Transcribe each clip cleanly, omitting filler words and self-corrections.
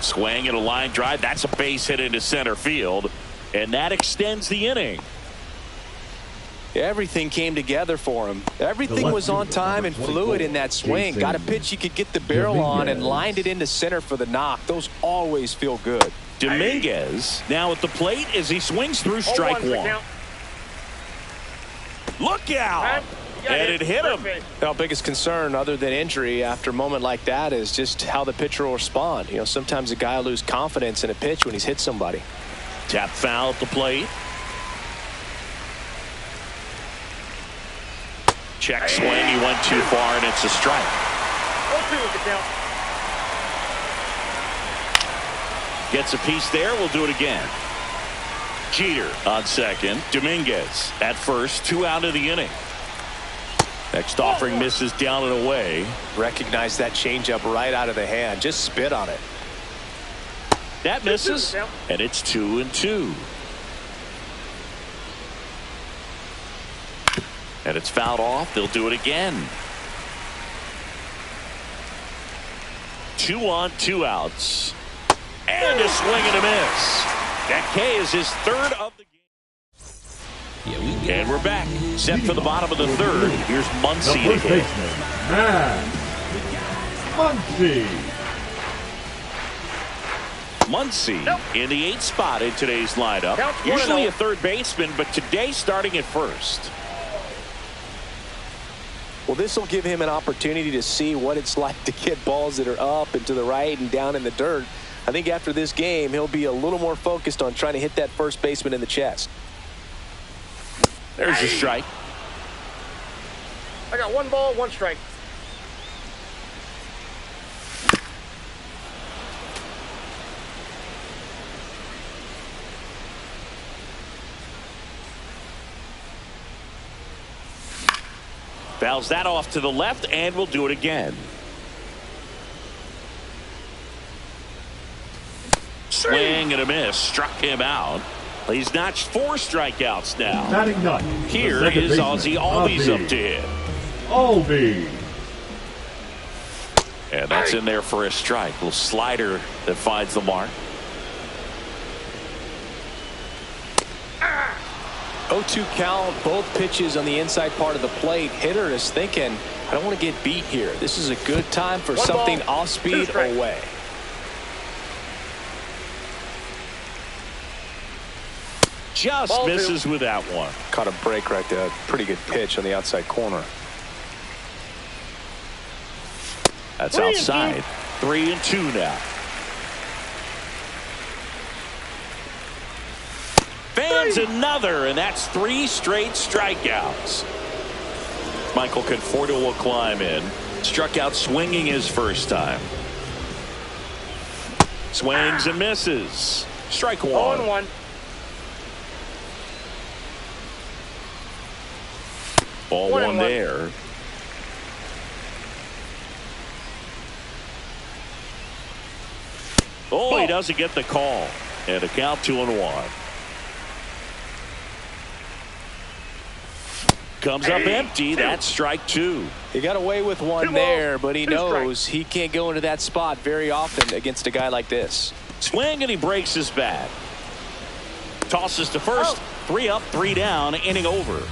Swing and a line drive. That's a base hit into center field. And that extends the inning. Everything came together for him. Everything was on time and fluid in that swing. Got a pitch he could get the barrel on and lined it into center for the knock. Those always feel good. Dominguez now at the plate as he swings through strike one. Look out! And it hit him. Our biggest concern other than injury after a moment like that is just how the pitcher will respond. You know, sometimes a guy will lose confidence in a pitch when he's hit somebody. Tap foul at the plate. Check swing. He went too far, and it's a strike. Gets a piece there. We'll do it again. Jeter on second. Dominguez at first. 2 out of the inning. Next offering misses down and away. Recognize that changeup right out of the hand. Just spit on it. That misses, and it's 2-2. And it's fouled off. They'll do it again. 2 on, 2 outs. And a swing and a miss. That K is his third of the game. And we're back. Set for the bottom of the third. Here's Muncy to hit. Muncy in the 8th spot in today's lineup. Usually a third baseman, but today starting at first. Well, this will give him an opportunity to see what it's like to get balls that are up and to the right and down in the dirt. I think after this game, he'll be a little more focused on trying to hit that first baseman in the chest. There's a strike. I got 1 ball, 1 strike. Fouls that off to the left, and we'll do it again. Swing and a miss. Struck him out. He's notched 4 strikeouts now. Here is Ozzie Albies up to hit. And that's in there for a strike. Little slider that finds the mark. 0-2 count, both pitches on the inside part of the plate. Hitter is thinking, I don't want to get beat here. This is a good time for something off speed away. Just misses with that one. Caught a break right there. Pretty good pitch on the outside corner. That's outside. 3-2 now. Fans another, and that's 3 straight strikeouts. Michael Conforto will climb in. Struck out swinging his first time. Swings and misses. Strike 1. 0-1. Ball 1 there. Oh, he doesn't get the call. And a count 2-1. Comes up empty. That's strike 2. He got away with 1 there, but he knows he can't go into that spot very often against a guy like this. Swing, and he breaks his bat. Tosses to first. 3 up, 3 down. Inning over.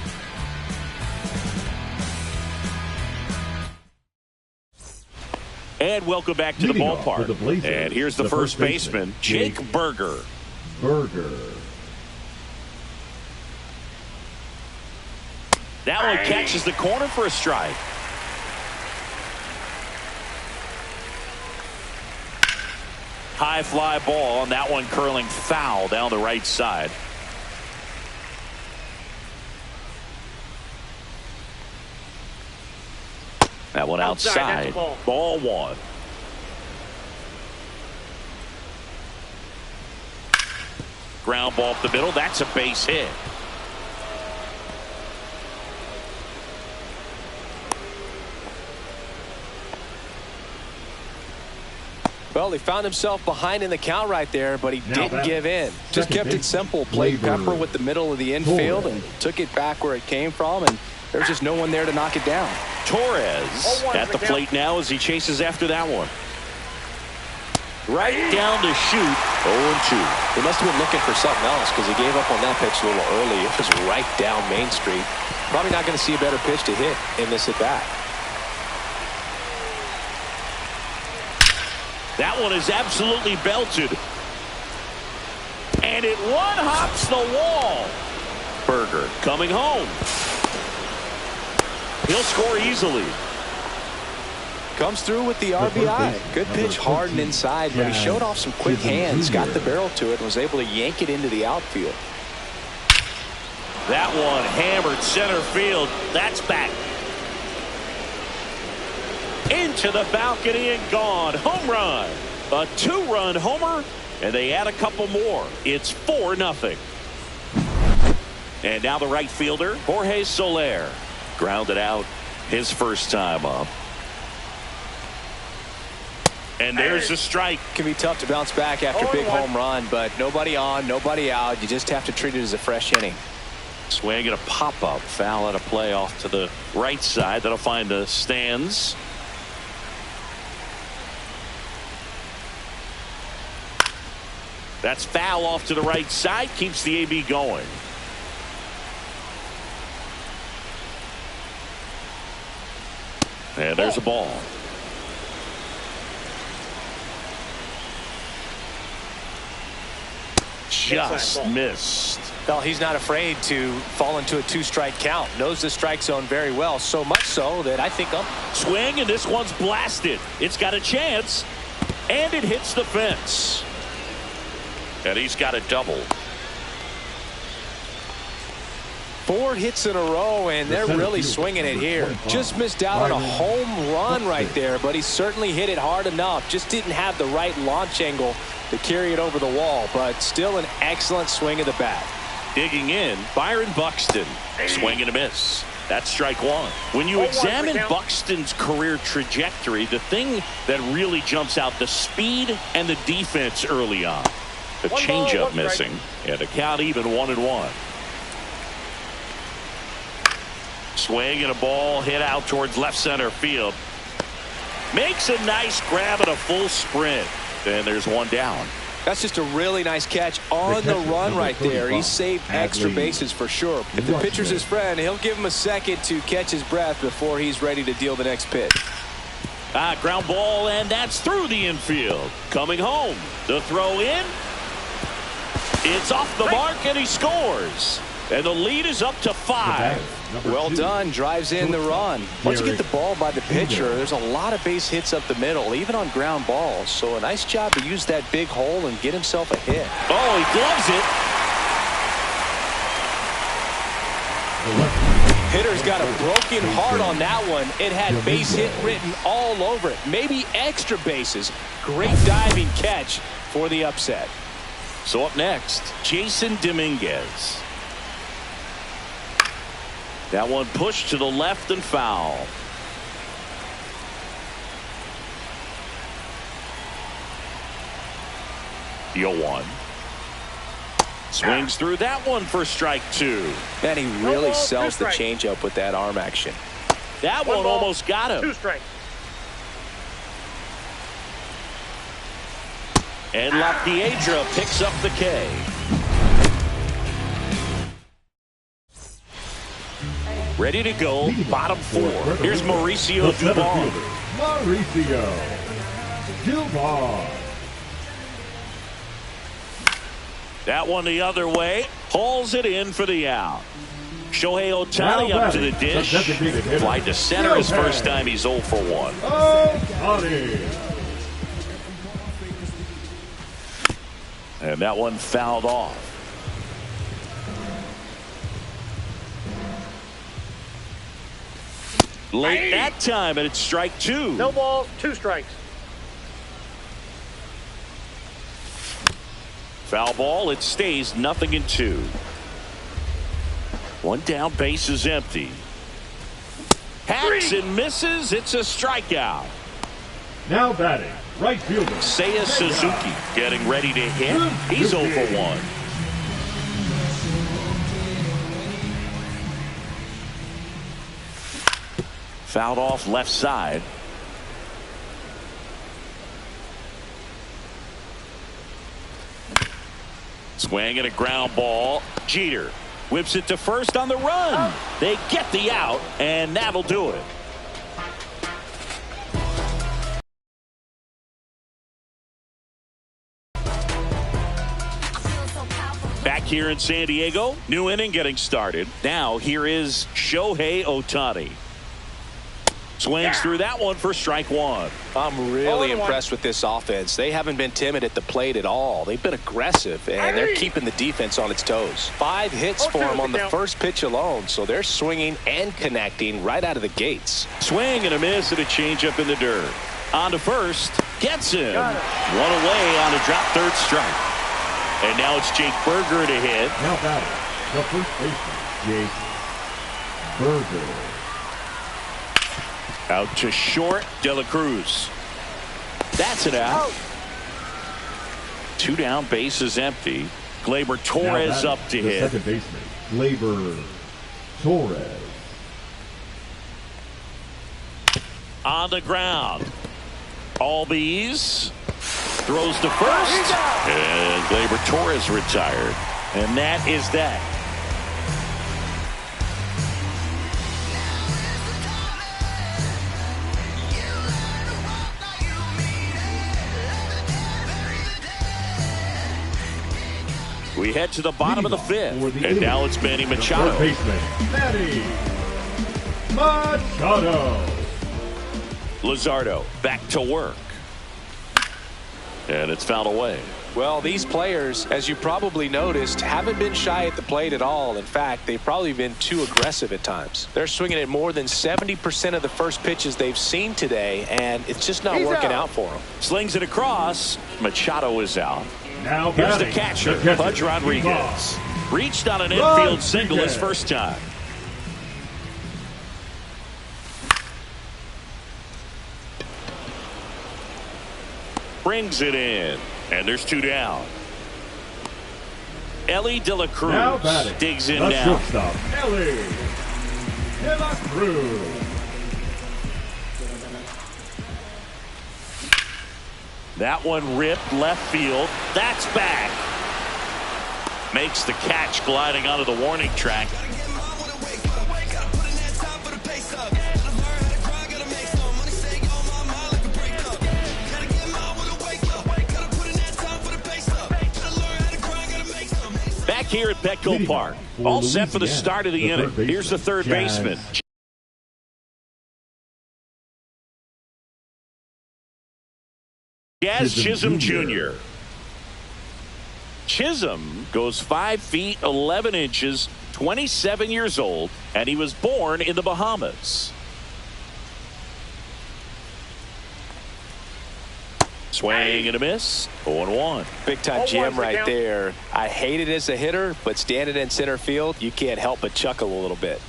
And welcome back to the ballpark. And here's the first baseman, Jake Burger. That one catches the corner for a strike. High fly ball, and that one curling foul down the right side. That one outside. Ball 1. Ground ball up the middle. That's a base hit. Well, he found himself behind in the count right there, but he didn't give in. Just kept it simple. Played Pepper with the middle of the infield and took it back where it came from, and there's just no one there to knock it down. Torres at the plate now as he chases after that one. Right down to shoot. 0-2. He must have been looking for something else because he gave up on that pitch a little early. It was right down Main Street. Probably not going to see a better pitch to hit in this at bat. That one is absolutely belted. And it one-hops the wall. Berger coming home. He'll score easily. Comes through with the RBI. Good pitch, hard and inside, but he showed off some quick hands, got the barrel to it, and was able to yank it into the outfield. That one hammered center field. That's back. Into the balcony and gone. Home run. A 2-run homer, and they add a couple more. It's 4-0. And now the right fielder, Jorge Soler. Grounded out his first time up. And there's a strike. Can be tough to bounce back after a big home run, but nobody on, nobody out. You just have to treat it as a fresh inning. Swing and a pop-up. Foul at a play off to the right side. That'll find the stands. That's foul off to the right side. Keeps the AB going. And there's a ball. Just missed. Well, he's not afraid to fall into a 2-strike count. Knows the strike zone very well, so much so that I think swing, and this one's blasted. It's got a chance, and it hits the fence. And he's got a double. 4 hits in a row, and they're really swinging it here. Just missed out on a home run right there, but he certainly hit it hard enough. Just didn't have the right launch angle to carry it over the wall, but still an excellent swing of the bat. Digging in, Byron Buxton. Swing and a miss. That's strike one. When you examine Buxton's career trajectory, the thing that really jumps out, the speed and the defense early on. The changeup missing, and a count even 1-1. Swing and a ball hit out towards left center field. Makes a nice grab and a full sprint. And there's one down. That's just a really nice catch on the run right there. He saved extra bases for sure. If the pitcher's his friend, he'll give him a second to catch his breath before he's ready to deal the next pitch. Ground ball, and that's through the infield. Coming home. The throw in. It's off the mark, and he scores. And the lead is up to 5. Well done. Drives in the run. Once you get the ball by the pitcher, there's a lot of base hits up the middle, even on ground balls. So a nice job to use that big hole and get himself a hit. Oh, he gloves it. Hitter's got a broken heart on that one. It had base hit written all over it. Maybe extra bases. Great diving catch for the upset. So up next, Jason Dominguez. That one pushed to the left and foul. The 0-1. Swings through that one for strike 2. And he really sells the changeup with that arm action. That one almost got him. 2 strikes. And LaPiedra picks up the K. Ready to go, bottom 4. Here's Mauricio Dubon. Mauricio Dubon. That one the other way. Hauls it in for the out. Shohei Ohtani up to the dish. Fly to center his first time. He's 0 for 1. Ohtani. And that one fouled off. Late that time, and it's strike 2. No balls, 2 strikes. Foul ball, it stays 0-2. One down, base is empty. Hacks and misses, it's a strikeout. Now batting, right fielder Seiya Suzuki getting ready to hit. He's 0 for 1. Fouled off left side. Swing and a ground ball. Jeter whips it to first on the run. They get the out, and that'll do it. Back here in San Diego, new inning getting started. Now here is Shohei Ohtani. Swings through that one for strike one. I'm really impressed with this offense. They haven't been timid at the plate at all. They've been aggressive, and they're keeping the defense on its toes. 5 hits for them on the first pitch alone, so they're swinging and connecting right out of the gates. Swing and a miss and a changeup in the dirt. On to first. Gets him. One away on a drop third strike. And now it's Jake Berger to hit. Now batting, the first baseman, Jake Berger. Out to short, De La Cruz. That's it out. 2 down, base is empty. Gleyber Torres up to hit. Second baseman, Gleyber Torres. On the ground. Albies throws to first. And Gleyber Torres retired. And that is that. We head to the bottom of the 5th, and now it's Manny Machado. Third baseman, Manny Machado. Luzardo back to work. And it's fouled away. Well, these players, as you probably noticed, haven't been shy at the plate at all. In fact, they've probably been too aggressive at times. They're swinging at more than 70% of the first pitches they've seen today, and it's just not working out for them. Slings it across. Machado is out. Now here's the batting, catcher, Pudge Rodriguez. Reached on an infield single his first time. Brings it in, and there's 2 down. Ellie De La Cruz digs in now. Shortstop, Ellie De La Cruz. That one ripped left field. That's back. Makes the catch gliding onto the warning track. Back here at Petco Park. All set for the start of the inning. Here's the third baseman. Jazz Chisholm Jr. Chisholm goes 5 feet 11 inches, 27 years old, and he was born in the Bahamas. Swing and a miss. 0-1. Big time jam right there. I hate it as a hitter, but standing in center field, you can't help but chuckle a little bit.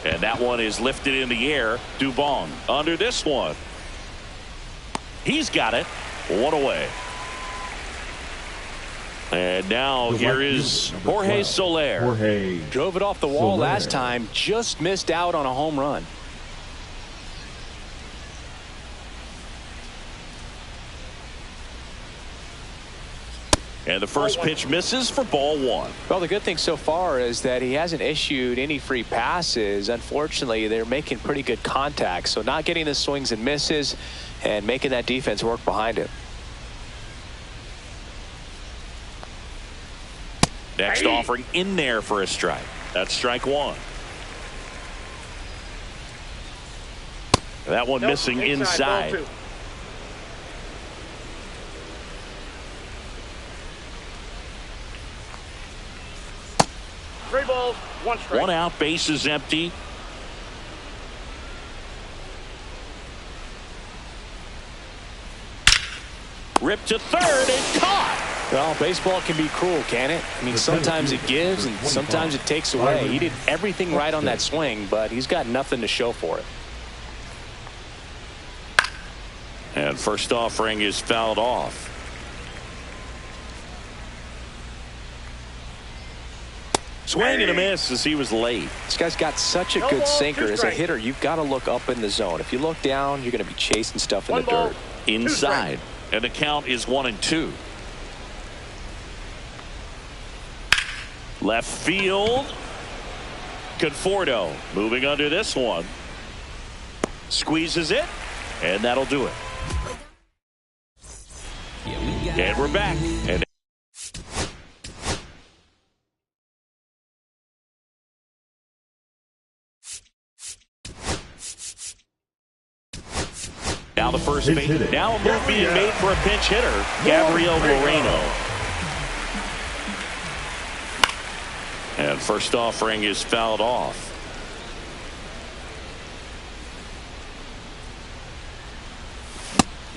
And that one is lifted in the air. Dubon under this one. He's got it. 1 away. And now here is Jorge Soler. Drove it off the wall last time. Just missed out on a home run. And the first pitch misses for ball 1. Well, the good thing so far is that he hasn't issued any free passes. Unfortunately, they're making pretty good contact. So not getting the swings and misses and making that defense work behind him. Next offering in there for a strike. That's strike 1. That one missing inside. 3 balls, 1 strike. 1 out, base is empty. Ripped to third and caught. Well, baseball can be cruel, can it? I mean, sometimes it gives and sometimes it takes away. He did everything right on that swing, but he's got nothing to show for it. And first offering is fouled off. Swing and a miss as he was late. This guy's got such a good sinker. As a hitter, you've got to look up in the zone. If you look down, you're going to be chasing stuff in the dirt. inside. And the count is 1-2. Left field. Conforto moving under this one. Squeezes it. And that'll do it. And we're back. And now the first base. Now a move being made for a pinch hitter, Gabriel Moreno. And first offering is fouled off.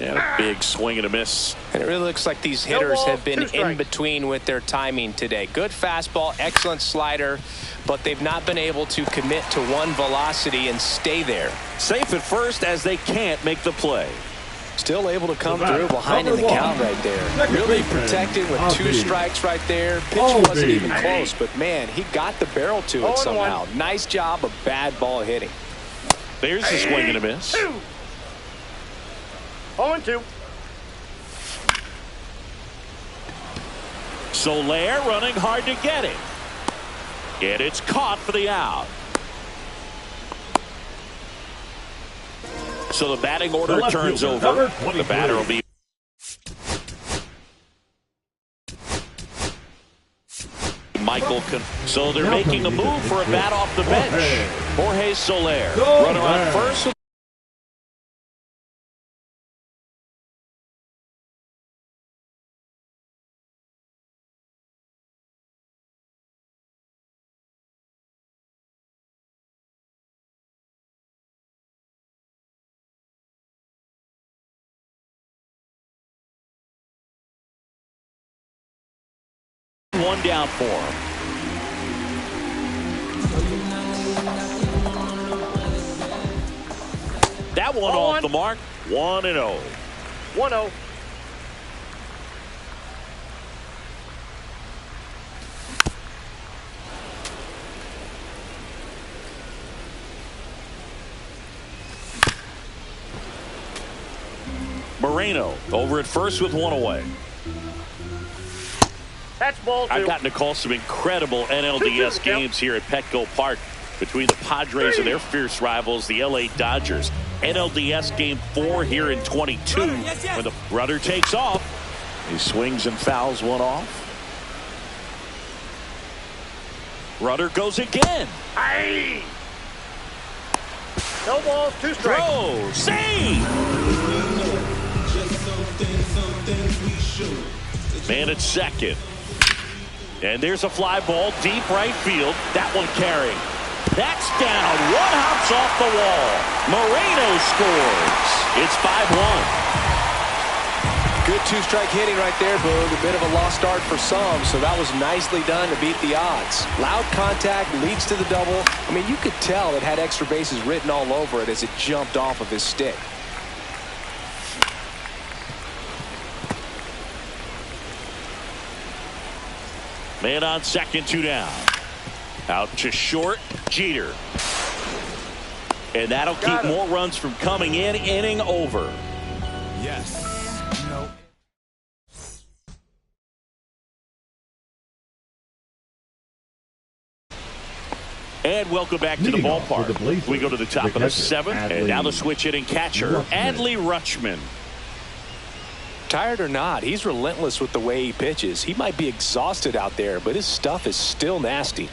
And a big swing and a miss. And it really looks like these hitters have been in between with their timing today. Good fastball, excellent slider, but they've not been able to commit to one velocity and stay there. Safe at first as they can't make the play. Still able to come through behind in the count right there. Really protected with 2 strikes right there. Pitch wasn't even close, but man, he got the barrel to it somehow. Nice job of bad ball hitting. There's a swing and a miss. 0-2. Soler running hard to get it. And it's caught for the out. So the batting order turns over. The batter will be Michael. So they're making a move for a bat off the bench. Jorge Soler. Runner on first. One down for him. That one off the mark. 1-0. 1-0. Moreno over at first with one away. That's ball 2. I've gotten to call some incredible NLDS games here at Petco Park between the Padres and their fierce rivals, the LA Dodgers. NLDS Game 4 here in 22 when the runner takes off. He swings and fouls one off. Runner goes again. Aye. No balls, 2 strikes. Throw, save. Man at second. And there's a fly ball deep right field. That one carrying. That's down. One hops off the wall. Moreno scores. It's 5-1. Good 2-strike hitting right there, Boog. A bit of a lost start for some, so that was nicely done to beat the odds. Loud contact leads to the double. I mean, you could tell it had extra bases written all over it as it jumped off of his stick. Man on second, 2 down. Out to short, Jeter. And that'll keep more runs from coming in. Inning over. Yes. No. And welcome back to the ballpark. We go to the top of the 7th. And now the switch hitting catcher, Adley Rutschman. Tired or not, he's relentless with the way he pitches. He might be exhausted out there, but his stuff is still nasty.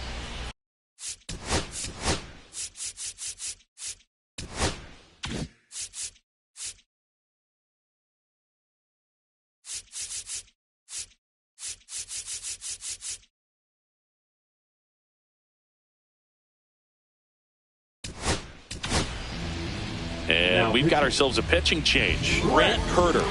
And we've got ourselves a pitching change. Grant Herter.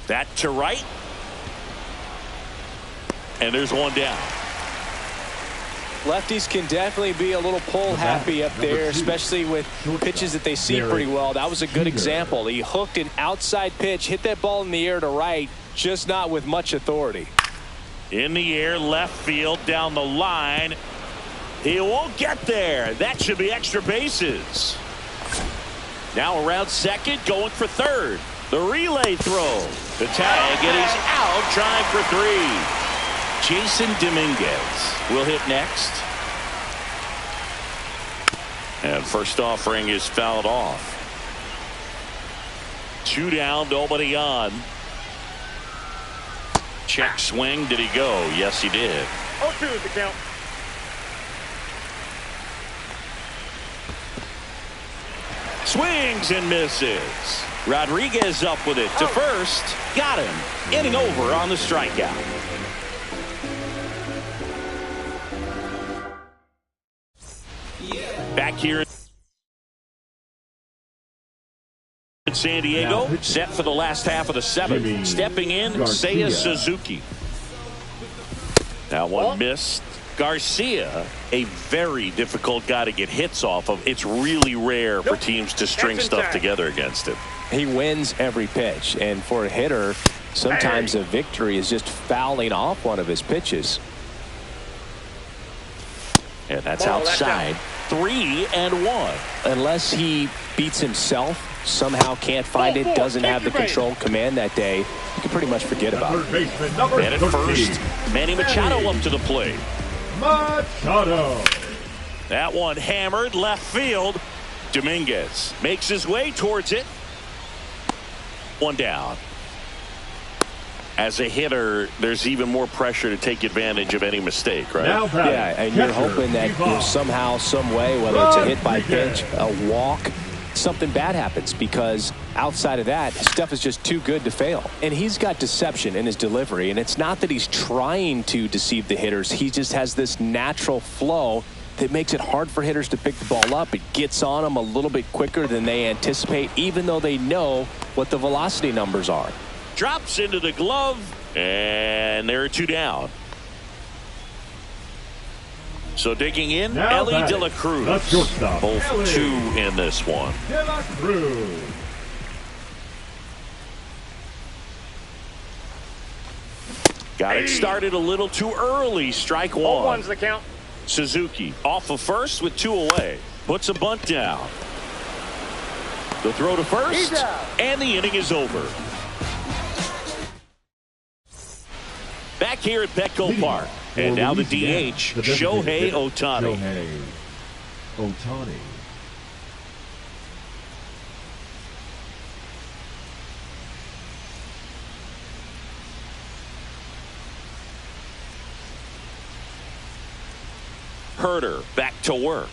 That to right. And there's one down. Lefties can definitely be a little pull happy up there, especially with pitches that they see pretty well. That was a good example. He hooked an outside pitch, hit that ball in the air to right, just not with much authority. In the air, left field, down the line. He won't get there. That should be extra bases. Now around second, going for third. The relay throw. The tag, and he's out trying for three. Jason Dominguez will hit next. And first offering is fouled off. 2 down, nobody on. Check swing. Did he go? Yes, he did. 0-2 is the count. Swings and misses. Rodriguez up with it to first. Got him. Inning over on the strikeout. Back here in San Diego, set for the last half of the 7th. Stepping in, Seiya Suzuki. That one missed. Garcia, a very difficult guy to get hits off of. It's really rare for teams to string stuff together against him. He wins every pitch, and for a hitter, sometimes a victory is just fouling off one of his pitches. And that's outside. 3-1. Unless he beats himself, somehow can't find it, doesn't have the control command that day, you can pretty much forget about it. And at first, Manny Machado up to the plate. Machado. That one hammered left field. Dominguez makes his way towards it. 1 down. As a hitter, there's even more pressure to take advantage of any mistake, right? Yeah, and you're hoping that somehow, some way, whether it's a hit by pitch, a walk, something bad happens, because outside of that, his stuff is just too good to fail. And he's got deception in his delivery, and it's not that he's trying to deceive the hitters. He just has this natural flow that makes it hard for hitters to pick the ball up. It gets on them a little bit quicker than they anticipate, even though they know what the velocity numbers are. Drops into the glove, and there are 2 down. So digging in, Now Ellie De La Cruz. Both Ellie 2 in this one. De La Cruz. Got it started a little too early. Strike 1. 0-1's the count. Suzuki off of first with 2 away. Puts a bunt down. The throw to first, and the inning is over. Back here at Petco Park. And now the DH, Shohei Ohtani. Shohei Ohtani. Herder back to work.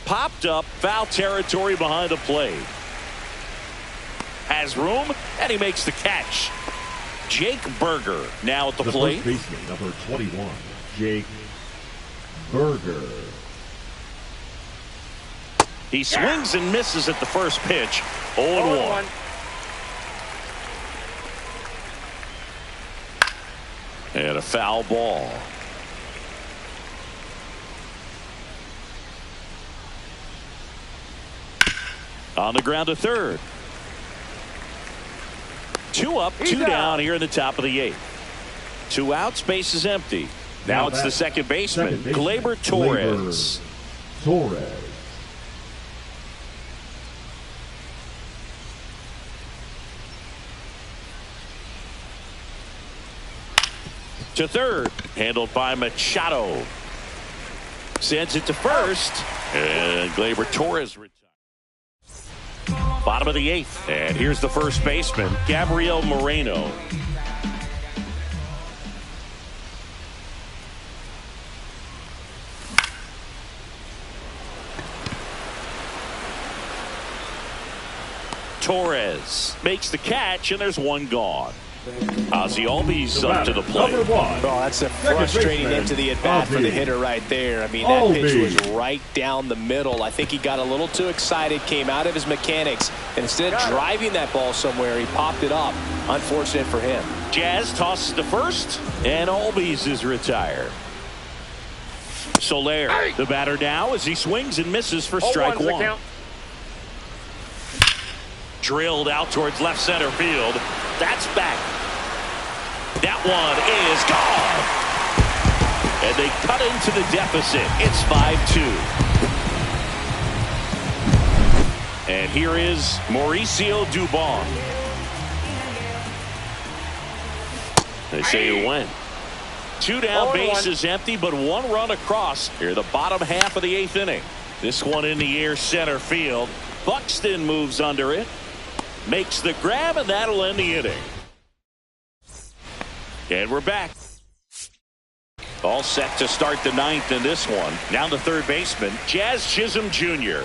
Popped up, foul territory behind the plate. Has room, and he makes the catch. Jake Berger now at the plate. First baseman, number 21, Jake Berger. He swings and misses at the first pitch. 0-1. And a foul ball. On the ground to third. 2 up, 2 down here in the top of the 8th. 2 out, space is empty. Now it's the second baseman, Gleyber Torres. To third, handled by Machado. Sends it to first, and Gleyber Torres retires. Bottom of the 8th, and here's the first baseman, Gabriel Moreno. Torres makes the catch, and there's 1 gone. Ozzie Albies up to the plate. Number 1. Well, that's a frustrating end to the at-bat for the hitter right there. I mean, that pitch was right down the middle. I think he got a little too excited, came out of his mechanics, and instead of driving that ball somewhere, he popped it up. Unfortunate for him. Jazz tosses to first, and Albies is retired. Soler, the batter now, as he swings and misses for strike one. Drilled out towards left center field. That's back. That one is gone. And they cut into the deficit. It's 5-2. And here is Mauricio Dubon. They say he went. 2 down, base is empty, but 1 run across here the bottom half of the 8th inning. This one in the air center field. Buxton moves under it. Makes the grab, and that'll end the inning. And we're back. All set to start the 9th in this one. Now the third baseman, Jazz Chisholm Jr.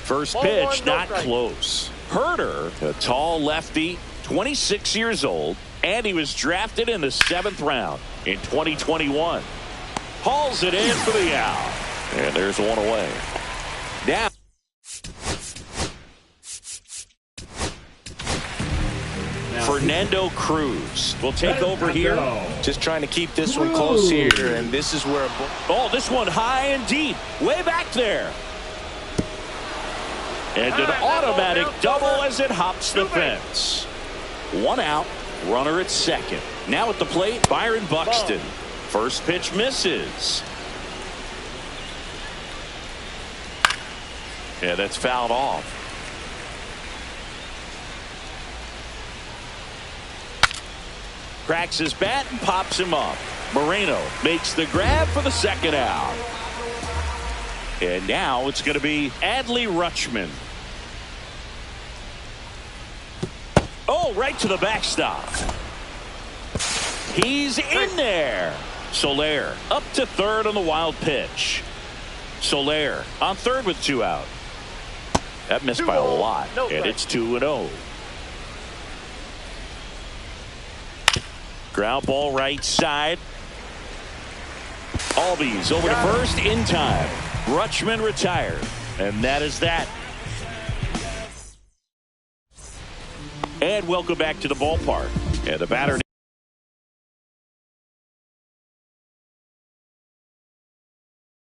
First pitch, not close. Herder, a tall lefty, 26 years old, and he was drafted in the 7th round in 2021. Hauls it in for the out. And there's one away. Now. Fernando Cruz will take over here. Just trying to keep this one close here, and this is where this one high and deep, way back there. And an automatic double as it hops the fence. 1 out, runner at second. Now at the plate, Byron Buxton. First pitch misses. Yeah, that's fouled off. Cracks his bat and pops him up. Moreno makes the grab for the second out. And now it's going to be Adley Rutschman. Oh, right to the backstop. He's in there. Soler up to third on the wild pitch. Soler on third with 2 out. That missed by a lot, and it's 2-0. Ground ball right side. Albies over to first in time. Rutschman retired. And that is that. And welcome back to the ballpark. And the batter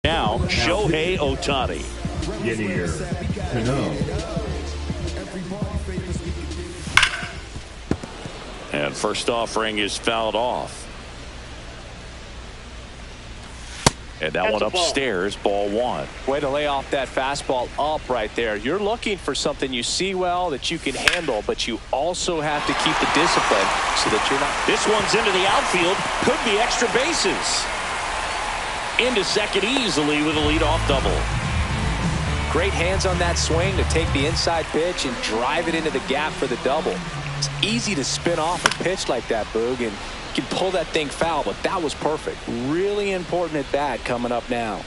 now, Shohei Ohtani. And first offering is fouled off. And that one upstairs, ball 1. Way to lay off that fastball up right there. You're looking for something you see well that you can handle, but you also have to keep the discipline so that you're not. This one's into the outfield. Could be extra bases. Into second easily with a leadoff double. Great hands on that swing to take the inside pitch and drive it into the gap for the double. It's easy to spin off a pitch like that, Boog, and you can pull that thing foul, but that was perfect. Really important at bat coming up now.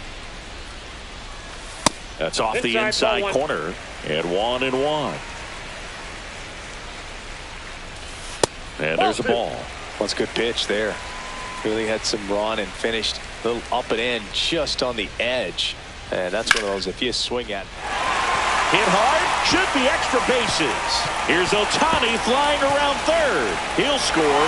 That's off the inside corner, and 1-1. And there's a ball. That's a good pitch there. Really had some run and finished a little up and in just on the edge. And that's one of those, if you swing at. Hit hard, should be extra bases. Here's Ohtani flying around third. He'll score.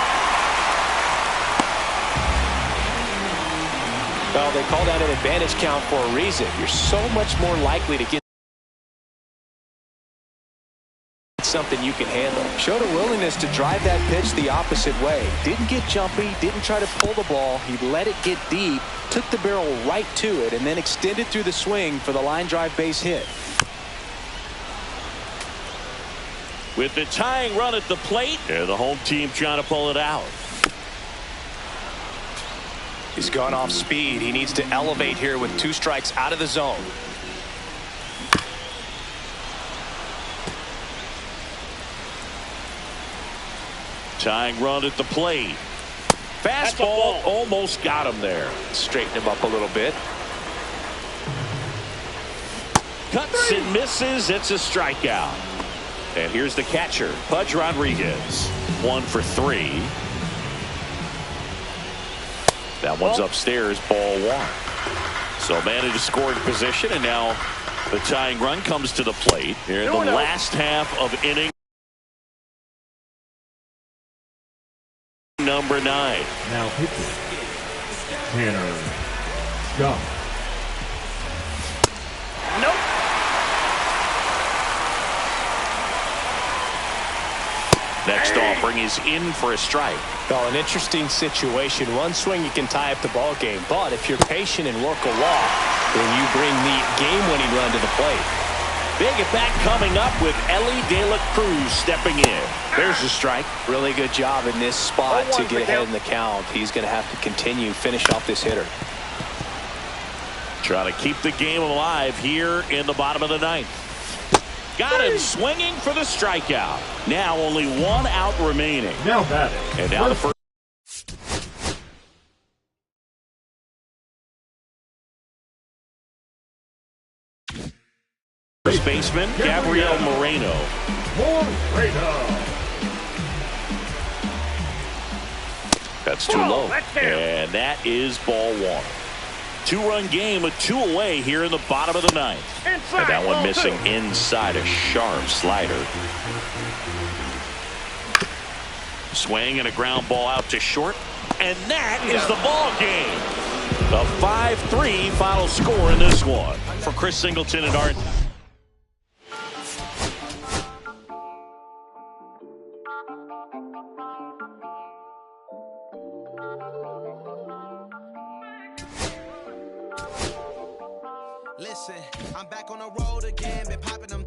Well, they call that an advantage count for a reason. You're so much more likely to get something you can handle. Showed a willingness to drive that pitch the opposite way. Didn't get jumpy, didn't try to pull the ball. He let it get deep, took the barrel right to it, and then extended through the swing for the line drive base hit. With the tying run at the plate, and the home team trying to pull it out. He's gone off speed. He needs to elevate here with 2 strikes out of the zone. Tying run at the plate. Fastball almost got him there. Straighten him up a little bit. Cuts and misses. It's a strikeout. And here's the catcher, Pudge Rodriguez. 1 for 3. That one's upstairs, ball 1. So man in scoring position, and now the tying run comes to the plate here in the last half of inning number 9. Now pitching, Tanner Scott. Nope. Next offering is in for a strike. Well, an interesting situation. One swing you can tie up the ball game, but if you're patient and work a walk, then you bring the game-winning run to the plate. Big at bat coming up with Ellie De La Cruz stepping in. There's a strike. Really good job in this spot to get ahead in the count. He's going to have to continue, finish off this hitter. Trying to keep the game alive here in the bottom of the 9th. Got him swinging for the strikeout. Now only 1 out remaining. Now batting. And now the first. First baseman, Gabriel Moreno. That's too low. And that is ball 1. 2-run game with 2 away here in the bottom of the 9th. And that one missing inside, a sharp slider. Swing and a ground ball out to short. And that is the ball game. The 5-3 final score in this one. For Chris Singleton and Art. Listen, I'm back on the road again, been popping them.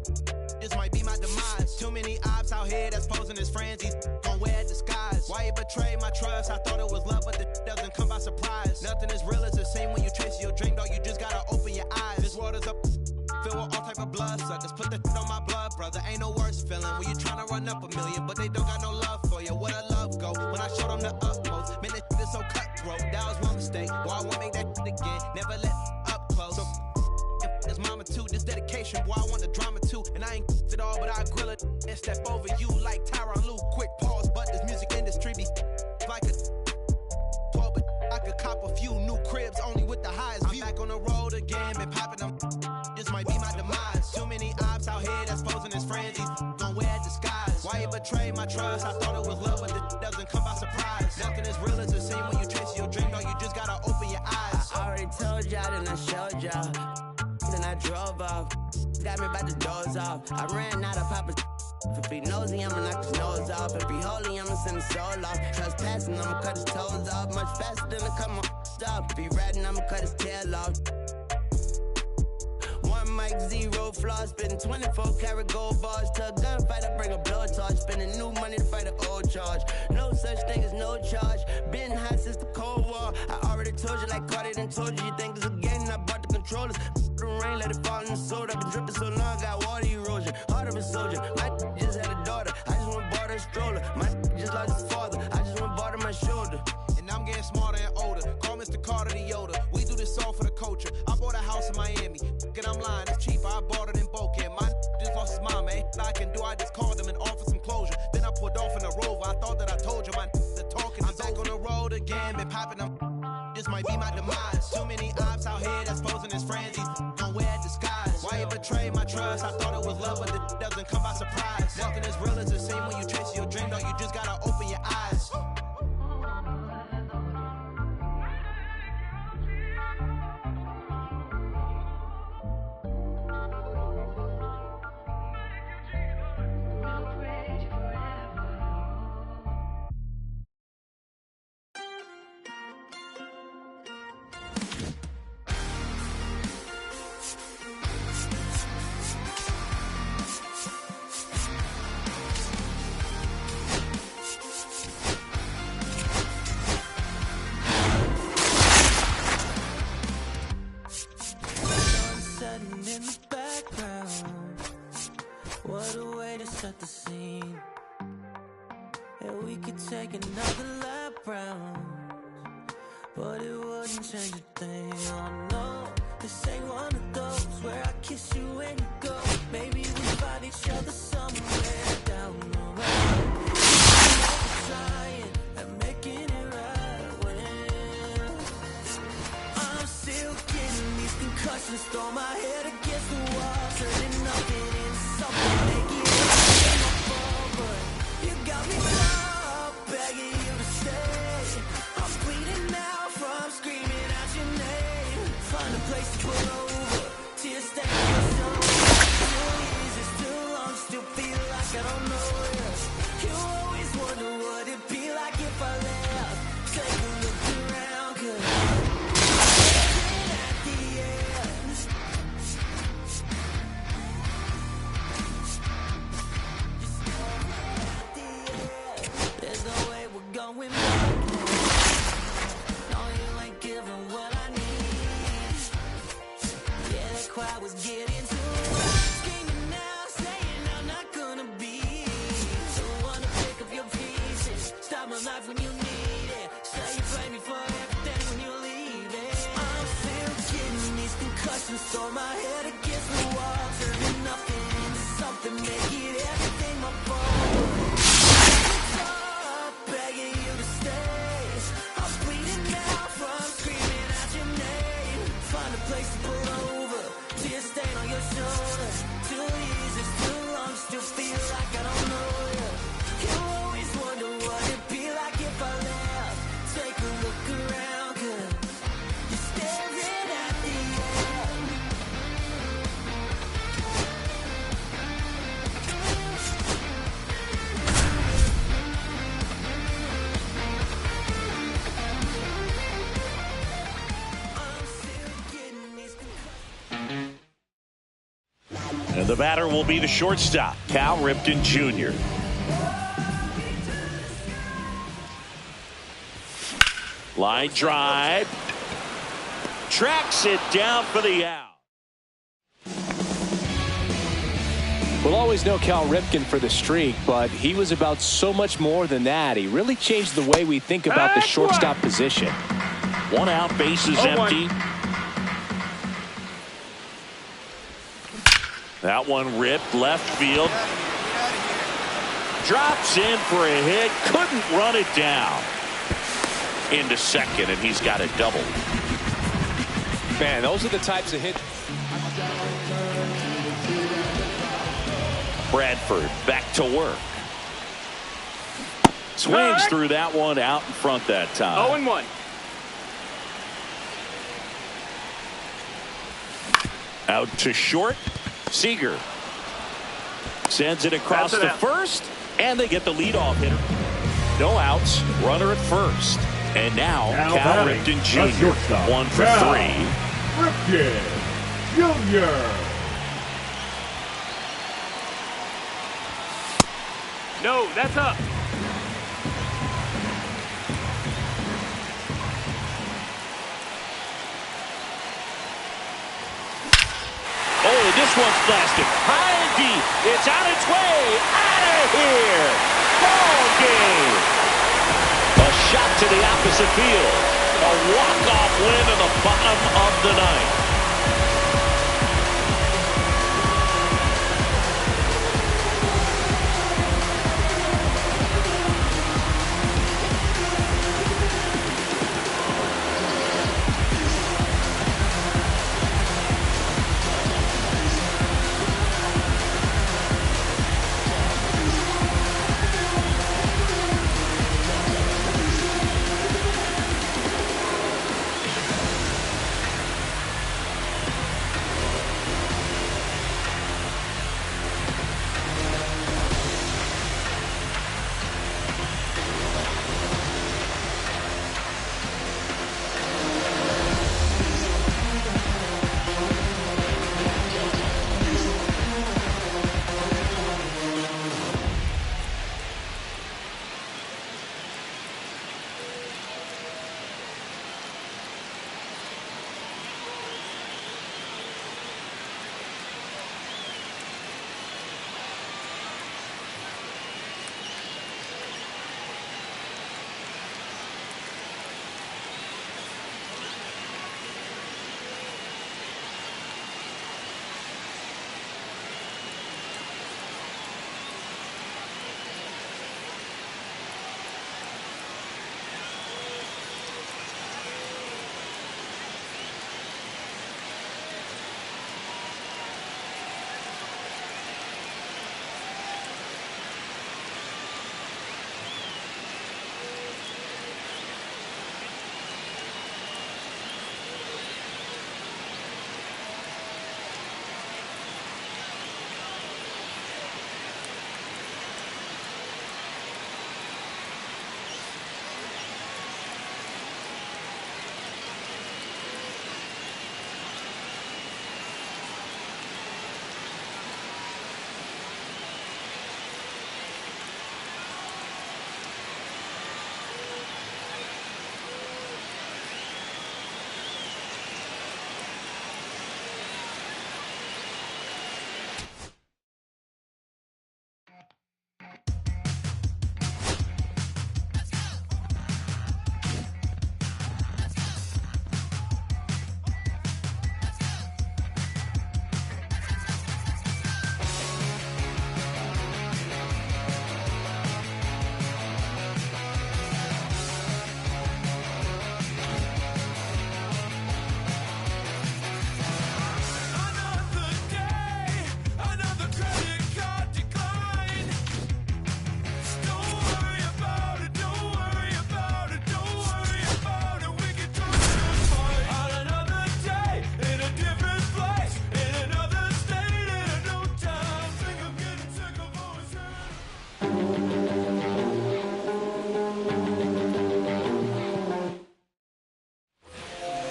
This might be my demise. Too many ops out here that's posing as friends. These gon' wear disguise. Why you betray my trust? I thought it was love, but the doesn't come by surprise. Nothing is real as the same when you chase your dream, dog. You just gotta open your eyes. This world is up, filled with all type of blood suckers. Put the on my blood, brother. Ain't no worse feeling when you tryna run up a million, but they don't got no love for you. Where the love go? When I showed them the utmost, man, this is so cutthroat. That was one mistake. Why I won't make that again? Never let up close. So it's mama too, this dedication, boy, I want the drama too. And I ain't it all, but I grill it and step over you like Tyronn Lue. Quick pause, but this music industry be like a 12, but I could cop a few new cribs only with the highest view. I'm back on the road again, been popping them. This might be my demise. Too many ops out here that's posing as friends. These gon' wear disguise. Why you betray my trust? I thought it was love, but it doesn't come by surprise. Nothing is real as the same when you chase your dream, dog. You just gotta open your eyes. I already told y'all, then I showed y'all. Then I drove off, got me by the doors off. I ran out of Papa. If he nosy, I'ma knock his nose off. If he holy, I'ma send his soul off. Trespassing, I'ma cut his toes off. Much faster than a come on stop. If he ratting, I'ma cut his tail off. One mic, 0 flaws, spitting 24 karat gold bars. To a gunfight, I bring a blowtorch. Spending new money to fight an old charge. No such thing as no charge. Been hot since the Cold War. I already told you, like Cardi done told you. You think it's a game, and I bought the controllers. The rain, let it fall in the soda. I've been dripping so long, got water erosion. Heart of a soldier. My just had a daughter. I just went bought her a stroller. My just lost his father. I just went bought her my shoulder. And I'm getting smarter and older. Call Mr. Carter the Yoda. We do this all for the culture. I bought a house in Miami. And I'm lying, it's cheaper. I bought it in Boca. My just lost his mom, man. I can do, I just called him and offered some closure. Then I pulled off in a Rover. I thought that I told you, my the talking. I'm back on the road again, been popping them. This might be my demise. Too many ops out here that's posing as friends. These gon' wear disguise. Why you betray my trust? I thought it was love, but it doesn't come by surprise. Nothing is real as the same when you chase your dream, dog. You just gotta open your eyes. In the background, what a way to set the scene. And we could take another lap round, but it wouldn't change a thing. Oh no, this ain't one of those where I kiss you and you go. Maybe we find each other somewhere. Throw my head against the wall, turning nothing into something, make it everything I fall, but you got me up, begging you to stay. I'm bleeding now from screaming out your name. Find a place to pull over, tears stain your soul. 2 years is too long, still feel like I don't know you. You always wonder what it'd be like if I left. Take a look around, 'cause at the end. There's no way we're going back. No, you ain't giving what I need. Yeah, that crowd was getting too loud. Screaming now, saying I'm not gonna be. So wanna pick up your pieces, stop my life when you need it. Say you blame me for everything when you're leaving. I'm still getting these concussions, throw my head against the wall, turning nothing into something, make it everything my fault. Begging you to stay. I'm bleeding now from screaming out your name. Find a place to pull over, tear stain on your shoulder. 2 years is too long, still feel like I don't know you. You always wonder what it'd be like if I left. Take a look around, 'cause you're staring at the end. And the batter will be the shortstop, Cal Ripken Jr. Line drive. Tracks it down for the out. We'll always know Cal Ripken for the streak, but he was about so much more than that. He really changed the way we think about the shortstop position. 1 out, bases empty. That one ripped left field. Drops in for a hit. Couldn't run it down. Into second, and he's got a double. Man, those are the types of hits. Bradford back to work. Swings through that one out in front that time. 0-1. Out to short. Seager sends it across to first, and they get the leadoff hitter. No outs, runner at first. And now Cal Ripken Jr. 1 for 3. Ripken Jr. No, that's up. Oh, this one's blasted. High and deep. It's on its way. Out of here. Ball game. A shot to the opposite field. A walk-off win in the bottom of the ninth.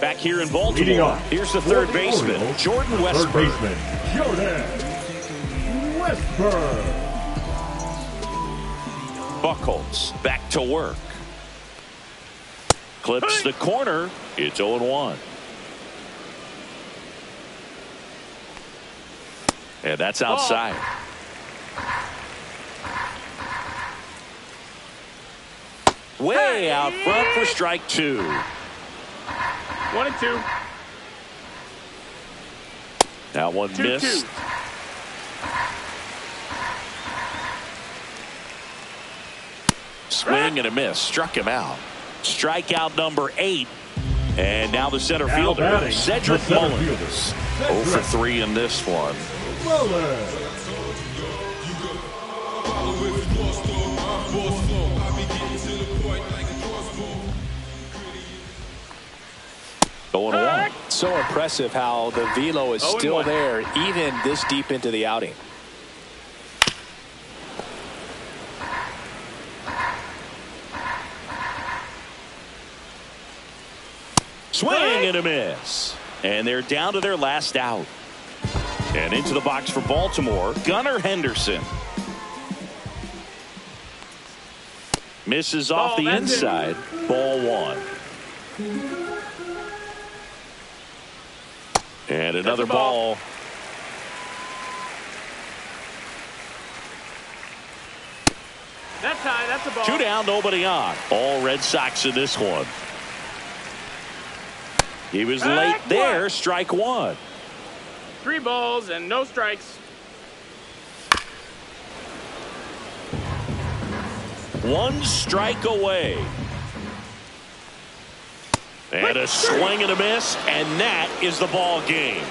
Back here in Baltimore, here's the third baseman, Jordan Westburg. Third baseman, Jordan Westburg. Buchholz back to work. Clips the corner. It's 0-1. And that's outside. Way out front for strike 2. 1-2. That one missed. 2-2. Swing and a miss. Struck him out. Strikeout number 8. And now the center fielder, Cedric Mullins. 0 for 3 in this one. So impressive how the velo is still there even this deep into the outing. Swing and a miss. And they're down to their last out. And into the box for Baltimore, Gunnar Henderson. Misses off the inside. Ball 1. And another ball. That's high. That's a ball. 2 down, nobody on. All Red Sox in this one. He was late there. Strike 1. 3 balls and no strikes. 1 strike away. And a swing and a miss, and that is the ball game.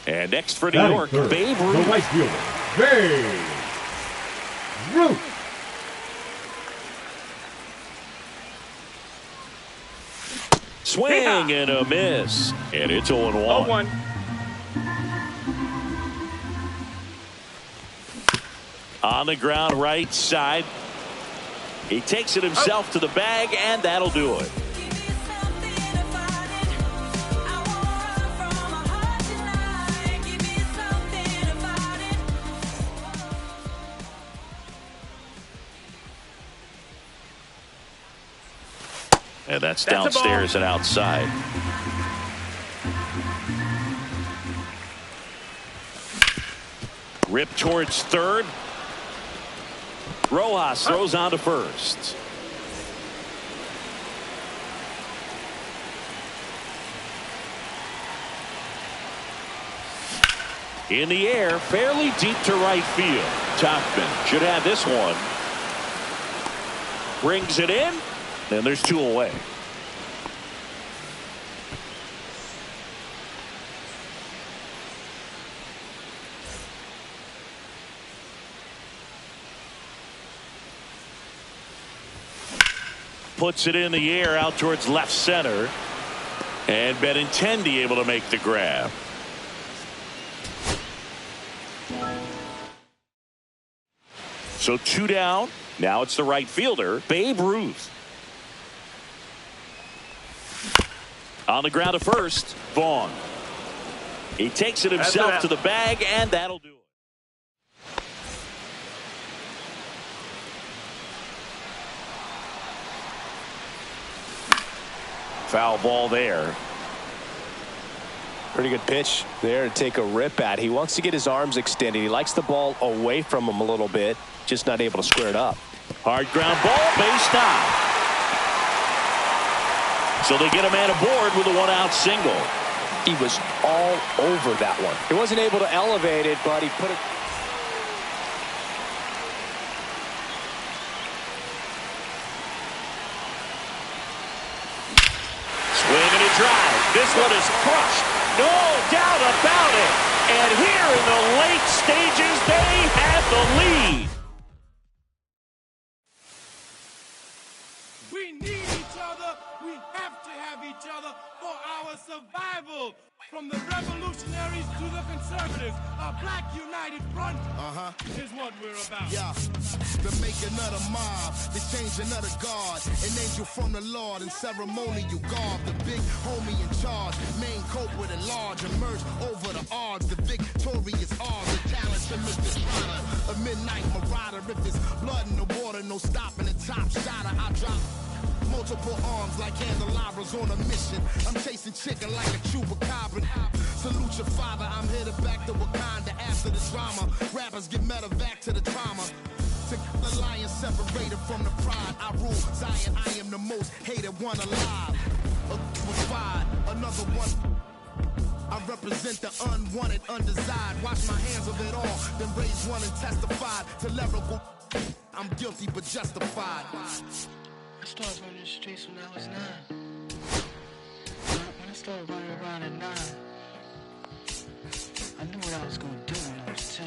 And next for New York, Babe Ruth. The right fielder, Babe Ruth. Swing and a miss. And it's 0-1. 0-1. On the ground right side. He takes it himself to the bag, and that'll do it. And that's downstairs and outside. Rip towards third. Rojas throws on to first. In the air, fairly deep to right field. Topman should have this one. Brings it in, and there's 2 away. Puts it in the air out towards left center. And Benintendi able to make the grab. So 2 down. Now it's the right fielder, Babe Ruth. On the ground to first, Vaughn. He takes it himself to the bag, and that'll do it. Foul ball there. Pretty good pitch there to take a rip at. He wants to get his arms extended. He likes the ball away from him a little bit, just not able to square it up. Hard ground ball, base stop. So they get a man aboard with a 1-out single. He was all over that one. He wasn't able to elevate it, but he put it. Swing and a drive. This one is crushed. No doubt about it. And here in the late stages, they have the lead. We need each other. We have to have each other for our survival. From the revolutionaries to the conservatives, a black united front is what we're about. Yeah, the making of the mob, the changing of the guard, an angel from the Lord in ceremonial garb, the big homie in charge, main culprit at large, emerge over the odds, the victorious odds, the talented Mr. Trotter, a midnight marauder, if there's blood in the water, no stopping the top shotter, I drop multiple arms like candelabras on a mission. I'm chasing chicken like a chupacabra. Salute your father, I'm headed back to Wakanda after the drama. Rappers get medevac to the trauma. To the lion separated from the pride. I rule Zion, I am the most hated one alive. Was fired, another one. I represent the unwanted, undesired. Wash my hands of it all, then raise one and testified to lyrical. I'm guilty but justified. I started running the streets when I was 9. When I started running around at 9, I knew what I was going to do when I was 10.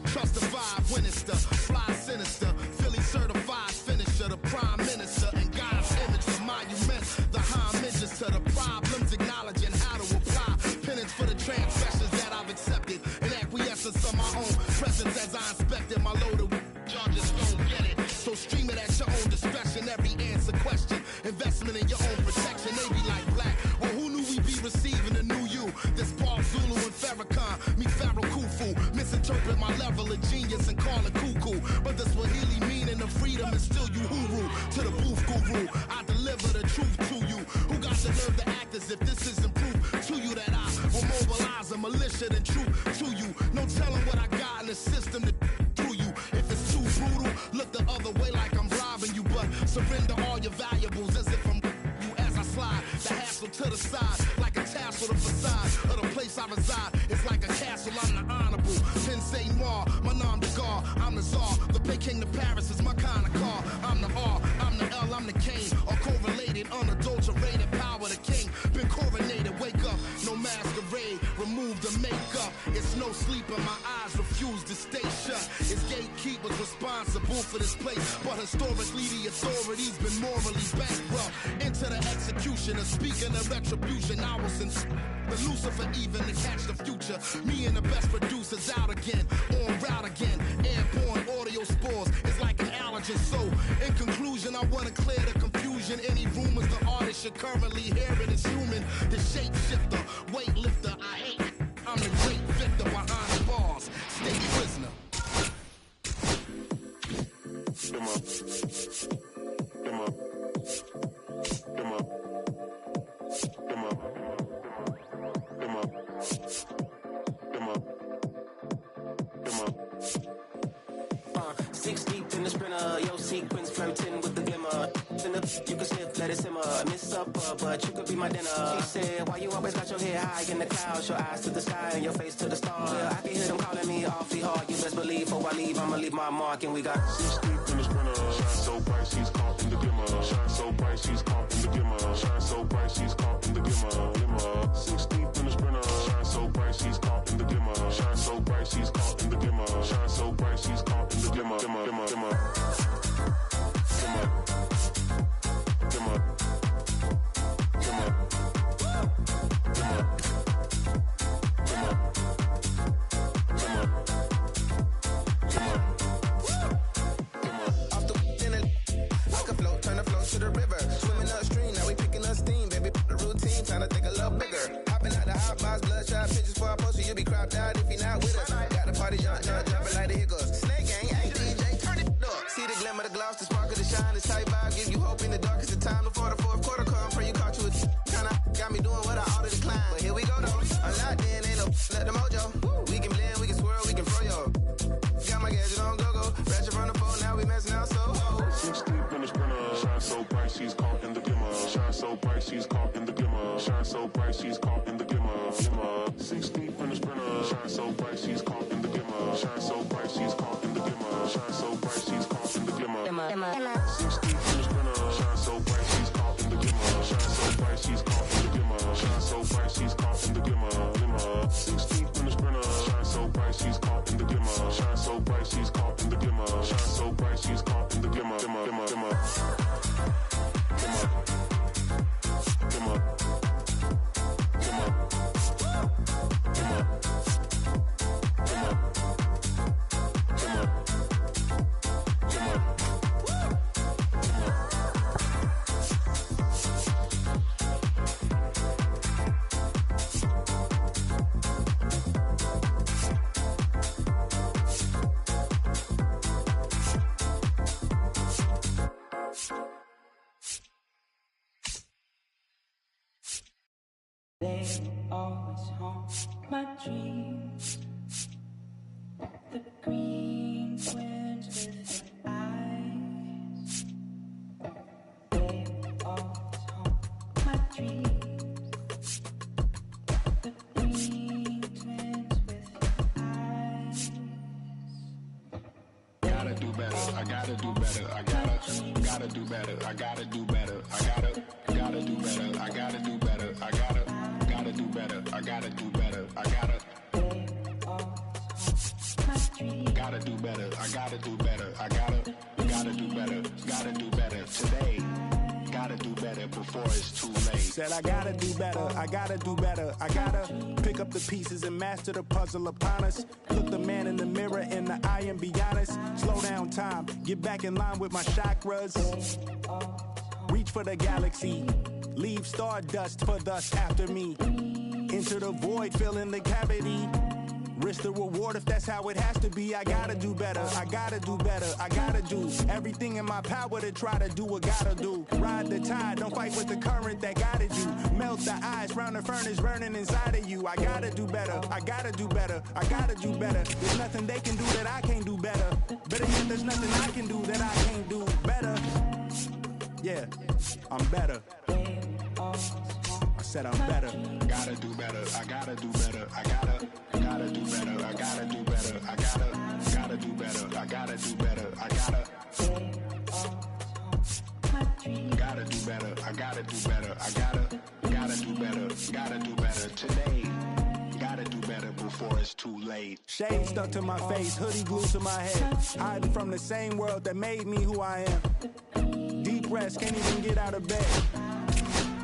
Trust the vibe, Winchester, fly sinister, Philly certified finisher, the prime minister, and God's image, the monument, the homages to the problems, acknowledging how to apply penance for the transgressions that I've accepted, and acquiescence of my own presence as I inspected my loaded y'all just don't get it. So stream it at your own discretion, every answer question, investment in your own protection, they be like black. Well, who knew we'd be receiving a new you? This Paul Zulu and Farrakhan, me Pharaoh Khufu, misinterpret my level of genius and call it cuckoo. But the Swahili meaning of freedom is still you huru. To the booth guru, I deliver the truth to you. Who got the nerve to act as if this isn't proof to you that I will mobilize a militia and troop to you. No telling what I got in the system to through you. If it's too brutal, look the other way like I'm robbing you. But surrender all your valuables as if I'm you as I slide. The hassle to the side like a tassel, the facade of the place I reside. It's like a castle, I'm the honorable. Pensée noir, my nom de gar, I'm the czar. The Peking to Paris is my kind of car. I'm the R, I'm the L, I'm the Kane. All correlated, unadulterated power, the king. Been coronated, wake up, no masquerade. Remove the makeup. It's no sleep in my eyes, refuse to stay shut. It's gatekeepers responsible for this place. But historically, the authorities been morally bankrupt. Into the execution of speaking of retribution. I was in the Lucifer even to catch the future. Me and the best producers out again, on route again. Airborne audio spores is like an allergen. So, in conclusion, I want to clear the confusion. Any rumors the artist you're currently hearing is human. The shapeshifter, weightlifter, I hate it. I'm the great victor behind the bars. Stay prisoner. Come up. Come up. Come up. Come up. Come up. Come up. Come up. 6 deep in the sprinter, yo sequence flirting with the glimmer. You can sniff, let it simmer. Miss supper, but you could be my dinner. She said, why you always got your head high in the clouds, your eyes to the sky and your face to the stars? Yeah, I can hear them calling me awfully hard. You best believe before I leave, I'ma leave my mark. And we got 6 deep in the sprinter. Shine so bright, she's caught in the glimmer. Shine so bright, she's caught in the glimmer. Shine so bright, she's caught in the glimmer. 6 deep in the sprinter. Shine so bright, she's caught in the glimmer. Shine so bright, she's caught in the glimmer. Shine so bright, she's caught in the glimmer. Glimmer. Shine so bright she's caught in the glimmer. 6 deep in the sprinter. Shine so bright she's caught in the glimmer. Shine so bright she's caught in the glimmer. Shine so bright she's caught in the glimmer. 6 deep in the sprinter. Shine so bright she's caught in the glimmer. Shine so bright she's caught in the glimmer. Shine so bright she's caught in the glimmer. 6 deep in the sprinter. Shine so bright she's caught in the glimmer. Shine so bright she's caught in the glimmer. Shine so bright she's caught in the glimmer. They always haunt my dreams. The green twins with your eyes. They always haunt my dreams. The green twins with your eyes. Gotta do better, I gotta do better, I gotta do better, I gotta do better, I gotta do better, I gotta do better, I gotta do better, I gotta do better, I gotta do better, I gotta do better, I gotta do better today. Gotta do better before it's too late. Said I gotta do better, I gotta do better, I gotta pick up the pieces and master the puzzle upon us. Look the man in the mirror in the eye and be honest. Slow down time, get back in line with my chakras. Reach for the galaxy, leave stardust for thus after me. Into the void, fill in the cavity. Risk the reward if that's how it has to be. I gotta do better, I gotta do better, I gotta do everything in my power to try to do what gotta do. Ride the tide, don't fight with the current that guided you. Melt the ice round the furnace burning inside of you. I gotta do better, I gotta do better, I gotta do better. There's nothing they can do that I can't do better. Better yet, there's nothing I can do that I can't do better. Yeah, I'm better. I said I'm better. Gotta do better, I gotta do better, I gotta do better, I gotta do better, I gotta do better, I gotta do better, I gotta do better, I gotta do better, I gotta do better today. Gotta do better before it's too late. Shade stuck to my face, hoodie glued to my head. Hiding from the same world that made me who I am. Deep rest, can't even get out of bed.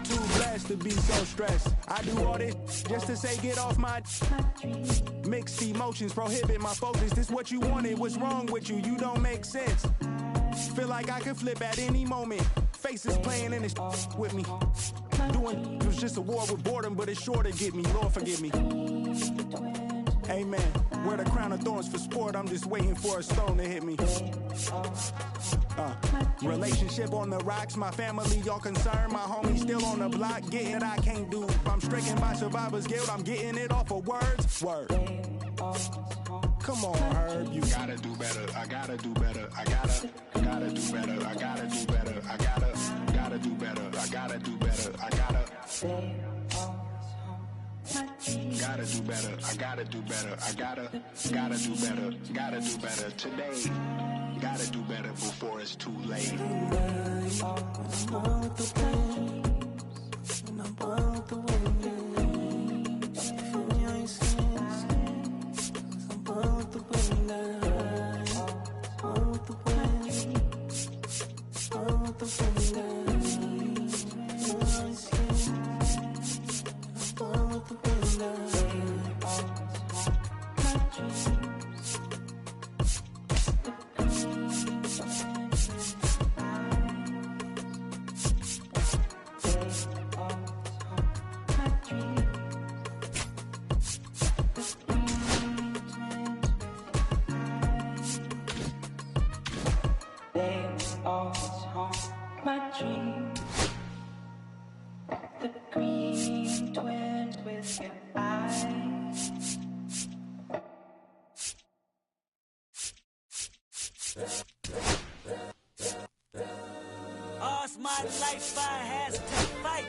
Too blessed to be so stressed. I do all this just to say get off my. Mixed emotions prohibit my focus. This what you wanted, what's wrong with you? You don't make sense. Feel like I could flip at any moment. Faces playing in this with me. Doing it was just a war with boredom, but it's sure to get me. Lord forgive me. Amen. Wear the crown of thorns for sport. I'm just waiting for a stone to hit me. Relationship on the rocks. My family all concerned. My homies still on the block. Getting it I can't do. I'm stricken by survivor's guilt. I'm getting it off of words. Word. Come on, Herb. You gotta do better. I gotta do better. I gotta do better. I gotta do better. I gotta do better. I gotta do better. I gotta do better. I gotta do better. I gotta do better. Gotta do better today. Gotta do better before it's too late. All's my life I has to fight.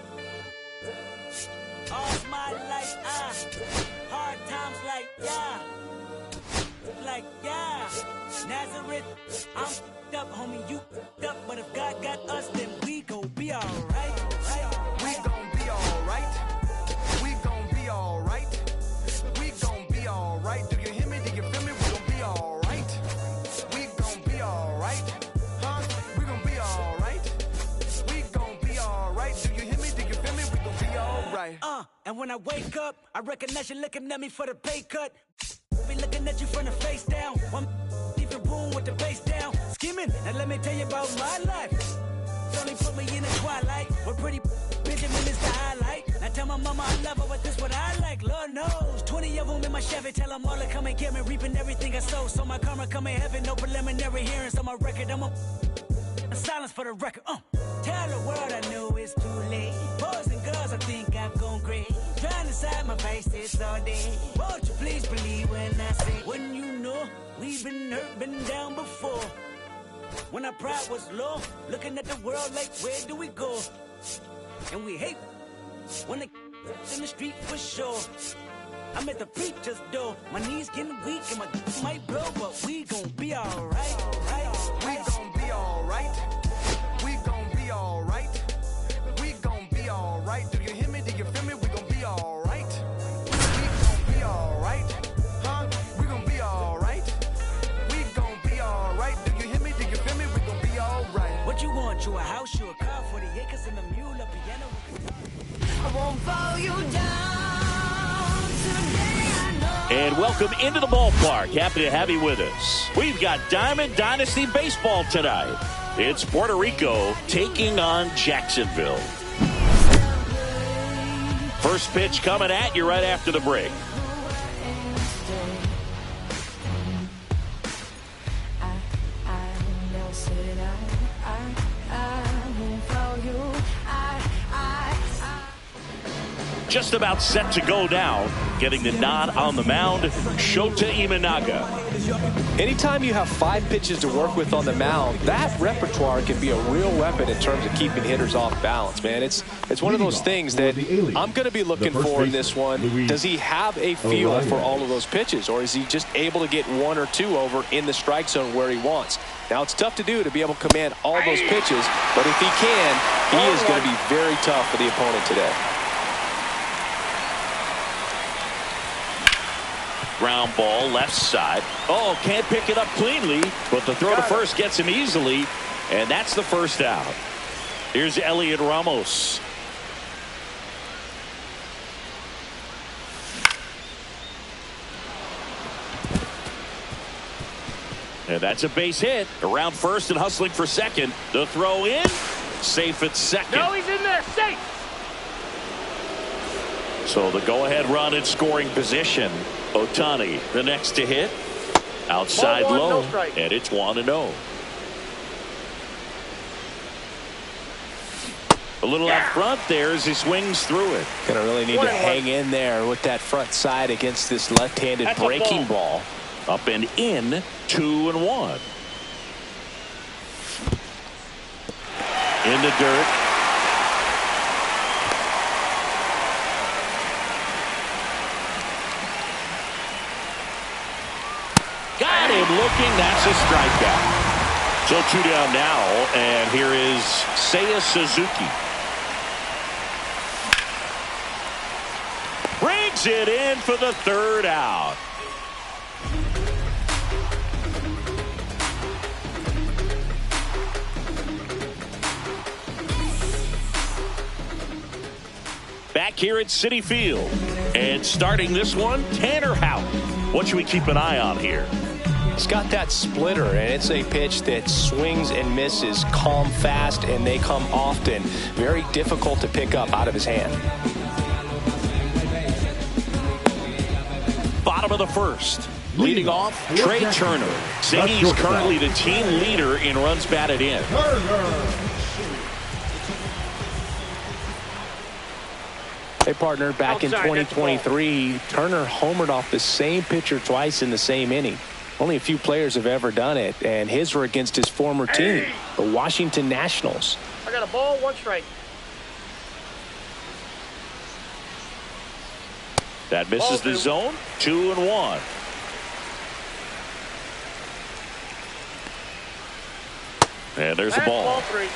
Hard times like yeah. Nazareth, I'm up, homie, you up. But if God got us, then we gon' be alright. We gon' be alright. We gon' be alright. We gon' be alright. Do you hear me? Do you feel me? We gon' be alright. We gon' be alright. Huh? We gon' be alright. We gon' be alright. Do you hear me? Do you feel me? We gon' be alright. And when I wake up, I recognize you looking at me for the pay cut. Be looking at you from the face down. One even boom with the bass down. Skimming, and let me tell you about my life. Only put me in the twilight. Where pretty Benjamin is the highlight. Now tell my mama I love her, but this what I like. Lord knows. 20 of them in my Chevy. Tell them all to come and get me. Reaping everything I sow. So my karma come in heaven. No preliminary hearings on my record. I'm a silence for the record. Tell the world I know it's too late. Boys and girls, I think I've gone crazy. Trying to side my face this all day. Won't you please believe when I say, when you know we've been hurt, been down before. When our pride was low, looking at the world like, where do we go? And we hate when they in the street for sure. I'm at the preacher's door. My knees getting weak and my might blow, but we gon' be alright. We gon' be alright. We gon' be alright. We gon' be alright. Do you hear me? Do you feel me? We gon' be alright. We gon' be alright. Huh? We gon' be alright. We gon' be alright. Do you hear me? Do you feel me? We gon' be alright. What you want? You a house, you a car, 40 acres and a mule, a piano. I won't follow you down today, I know. And welcome into the ballpark. Happy to have you with us. We've got Diamond Dynasty Baseball tonight. It's Puerto Rico taking on Jacksonville. First pitch coming at you right after the break. Just about set to go now. Getting the nod on the mound, Shota Imanaga. Anytime you have 5 pitches to work with on the mound, that repertoire can be a real weapon in terms of keeping hitters off balance, man. It's one of those things that I'm going to be looking for in this one. Does he have a feel for all of those pitches, or is he just able to get 1 or 2 over in the strike zone where he wants? Now, it's tough to do to be able to command all those pitches, but if he can, he is going to be very tough for the opponent today. Ground ball, left side. Oh, can't pick it up cleanly, but the throw to first gets him easily, and that's the first out. Here's Elliot Ramos. And that's a base hit. Around first and hustling for second. The throw in. Safe at second. No, he's in there. Safe. So the go-ahead run in scoring position. Ohtani, the next to hit. Outside Ball 1, low, no strike. and it's 1-0. A little out front there as he swings through it. Gonna really need to hang in there with that front side against this left-handed breaking ball. Up and in, 2-1. In the dirt. Got him looking. That's a strikeout. So 2 down now, and here is Seiya Suzuki. Brings it in for the 3rd out. Back here at Citi Field. And starting this one, Tanner Houck. What should we keep an eye on here? He's got that splitter, and it's a pitch that swings and misses, come fast, and they come often. Very difficult to pick up out of his hand. Bottom of the 1st. Leading off, Trey Turner. Saying he's currently the team leader in runs batted in. Hey, partner, back in 2023, Turner homered off the same pitcher twice in the same inning. Only a few players have ever done it, and his were against his former team, the Washington Nationals. I got a ball, 1 strike. That misses the zone. 2-1. And there's the ball. Ball 3.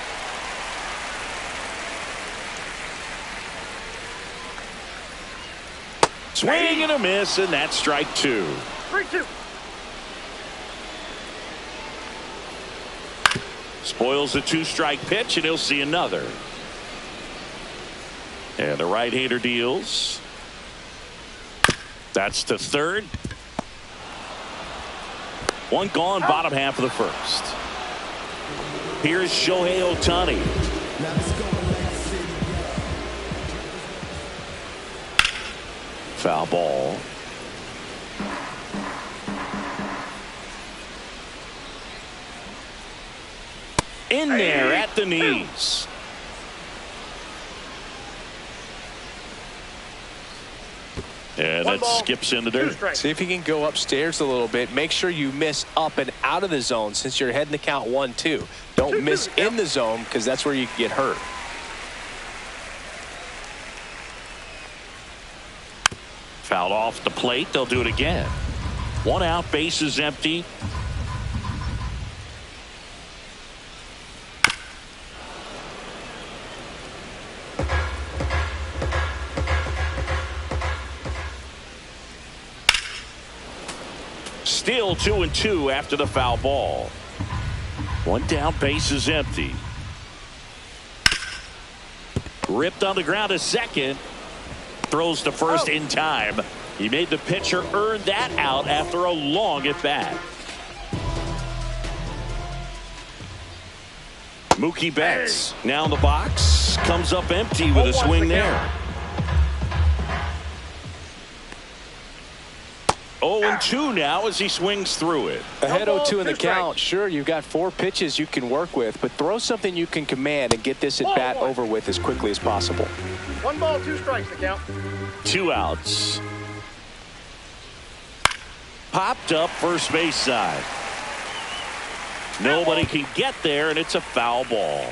Swing and a miss, and that's strike 2. 3-2. Spoils the 2-strike pitch, and he'll see another. And the right-hander deals. That's to third. One gone, bottom half of the first. Here's Shohei Ohtani. Foul ball. In there at the knees. And that skips in the dirt. See if you can go upstairs a little bit. Make sure you miss up and out of the zone since you're heading to count 1-2. Don't miss in the zone because that's where you can get hurt. Fouled off the plate. They'll do it again. 1 out, base is empty. Still 2-2 after the foul ball. 1 down, base is empty. Ripped on the ground to second. Throws to first in time. He made the pitcher earn that out after a long at bat. Mookie Betts now in the box. Comes up empty with a swing there. 0-2 now as he swings through it. Ahead 0-2 in the count. Sure, you've got 4 pitches you can work with, but throw something you can command and get this at bat over with as quickly as possible. 1 ball, 2 strikes to count. 2 outs. Popped up first base side. Nobody can get there, and it's a foul ball.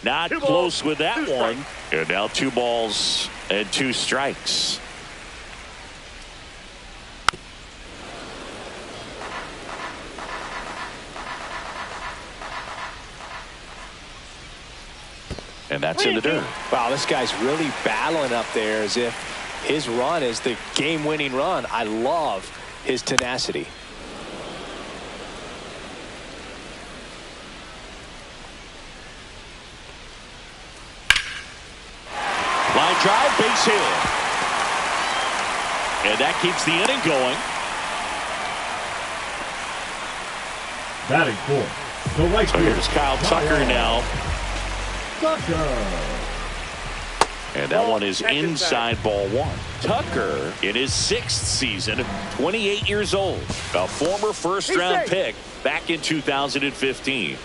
Not close with that one. And now 2 balls and 2 strikes. And that's in the dirt. Wow, this guy's really battling up there as if his run is the game-winning run. I love his tenacity. Line drive, base hit. And that keeps the inning going. Batting fourth, the right field. Here's Kyle Tucker now. And that one is inside ball 1. Tucker in his 6th season, 28 years old. A former first-round pick back in 2015.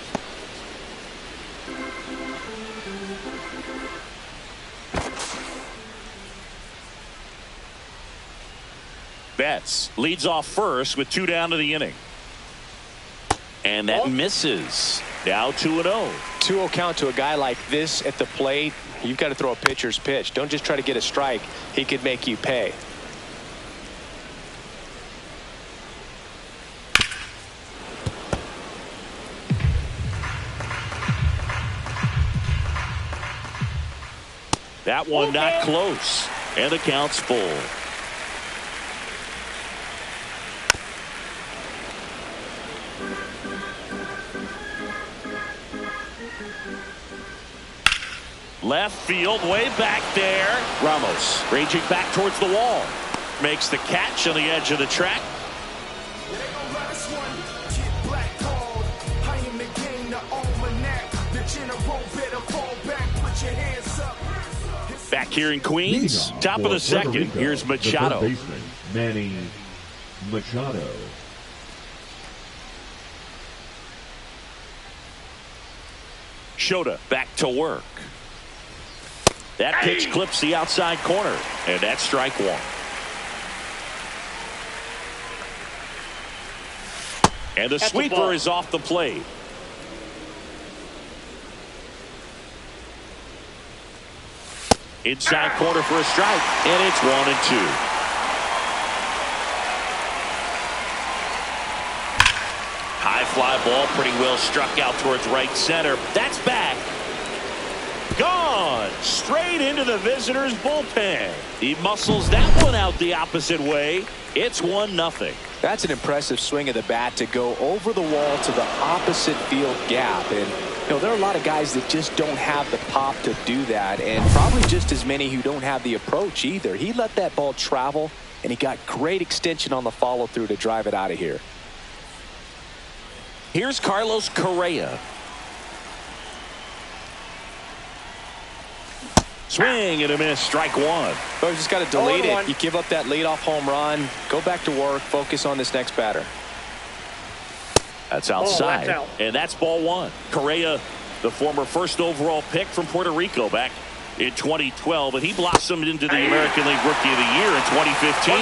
Betts leads off first with 2 down to the inning. And that misses. Now 2-0. 2-0 count to a guy like this at the plate. You've got to throw a pitcher's pitch. Don't just try to get a strike. He could make you pay. That one not close. And the count's full. Left field, way back there. Ramos raging back towards the wall. Makes the catch on the edge of the track. Back here in Queens, top of the second. Here's Machado. The third baseman, Manny Machado. Shota back to work. That pitch clips the outside corner, and that's strike 1. And the sweeper is off the plate. Inside corner for a strike, and it's 1-2. High fly ball, pretty well struck out towards right center. That's back. Gone straight into the visitors' bullpen. He muscles that one out the opposite way. It's 1-0. That's an impressive swing of the bat to go over the wall to the opposite field gap. And there are a lot of guys that just don't have the pop to do that, and probably just as many who don't have the approach either. He let that ball travel, and he got great extension on the follow through to drive it out of here. Here's Carlos Correa. Swing and a miss, strike one. Oh, you just got to delete it. You give up that leadoff home run, go back to work, focus on this next batter. That's outside, and that's ball one. Correa, the former first overall pick from Puerto Rico back in 2012, and he blossomed into the American League Rookie of the Year in 2015.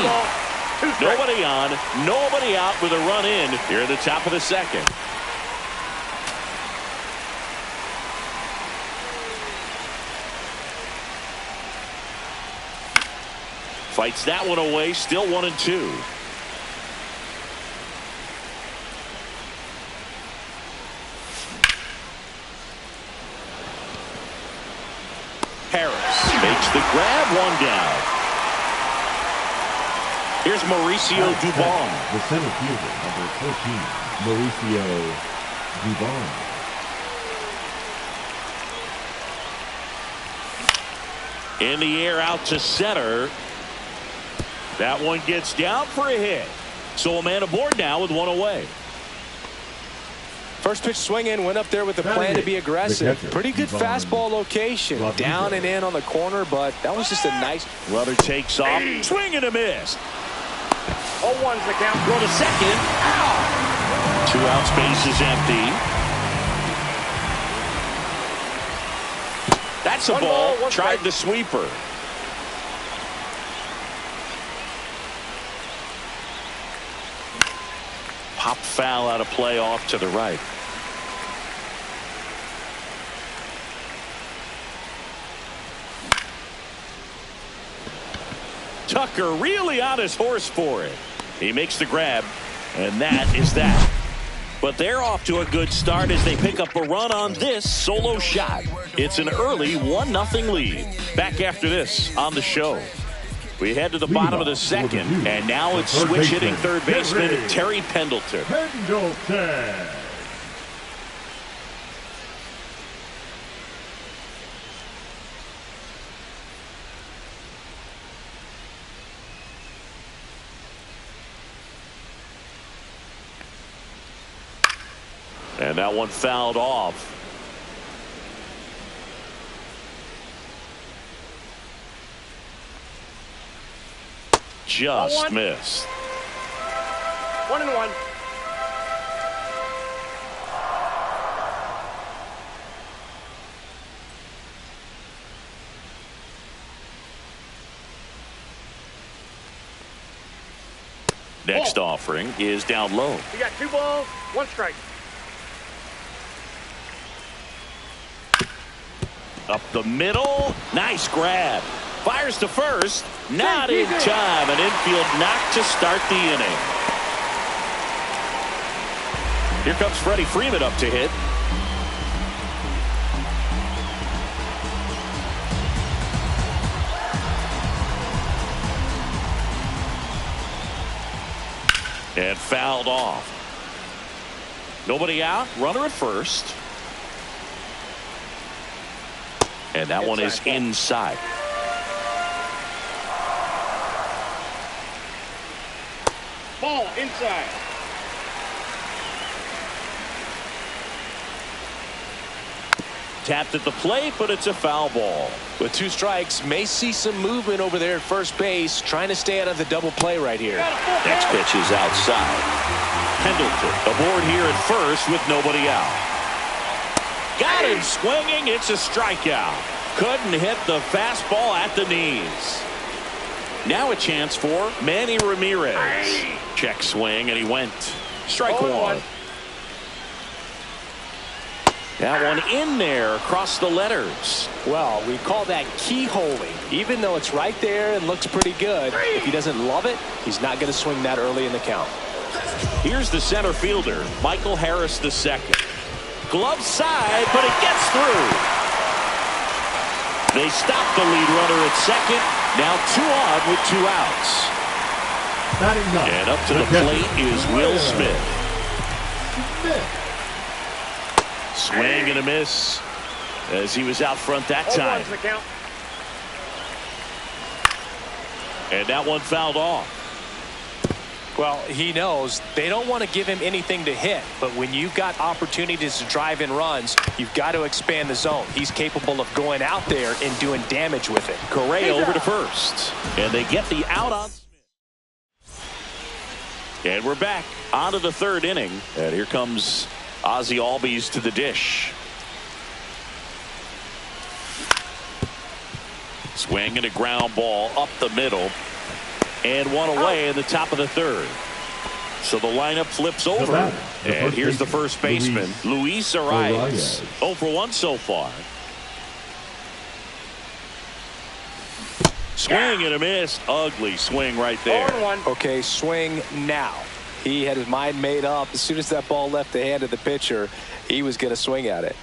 Nobody on, nobody out with a run in here at the top of the second. Fights that one away, still 1-2. Harris makes the grab, one down. Here's Mauricio Dubon. The center fielder, number 14, Mauricio Dubon. In the air out to center. That one gets down for a hit. So a man aboard now with one away. First pitch swinging, went up there with the plan to be aggressive. Pretty good fastball location. Down and in on the corner, but that was just a nice. Runner takes off. Swing and a miss. 0-1's the count. Throw to second. Ow! 2 outs, base is empty. That's a ball. Tried the sweeper. Pop foul out of play off to the right. Tucker really on his horse for it. He makes the grab, and that is that. But they're off to a good start as they pick up a run on this solo shot. It's an early 1-0 lead. Back after this on the show. We head to the bottom of the second, and now it's switch hitting third baseman Terry Pendleton. And that one fouled off. Just missed. 1-1. Next offering is down low. You got 2 balls, 1 strike. Up the middle. Nice grab. Fires to first. Not in time. An infield knock to start the inning. Here comes Freddie Freeman up to hit. And fouled off. Nobody out. Runner at first. And that one is inside. Ball inside. Tapped at the plate, but it's a foul ball. With 2 strikes, may see some movement over there at first base, trying to stay out of the double play right here. Next pitch is outside. Pendleton aboard here at first with nobody out. Got him swinging. It's a strikeout. Couldn't hit the fastball at the knees. Now a chance for Manny Ramirez. Check swing, and he went. Strike one. That one in there across the letters. Well, we call that keyholing. Even though it's right there and looks pretty good, if he doesn't love it, he's not going to swing that early in the count. Here's the center fielder, Michael Harris II. Glove side, but it gets through. They stop the lead runner at second. Now 2 on with 2 outs. And up to the plate is Will Smith. Swing and a miss as he was out front that time. And that one fouled off. Well, he knows they don't want to give him anything to hit, but when you've got opportunities to drive in runs, you've got to expand the zone. He's capable of going out there and doing damage with it. Correa over to first, and they get the out on Smith. And we're back onto the 3rd inning, and here comes Ozzie Albies to the dish. Swing and a ground ball up the middle. And one away in the top of the 3rd. So the lineup flips over. And here's the first baseman, Luis Arias. 0 for 1 so far. Swing and a miss. Ugly swing right there. Okay, swing now. He had his mind made up. As soon as that ball left the hand of the pitcher, he was going to swing at it.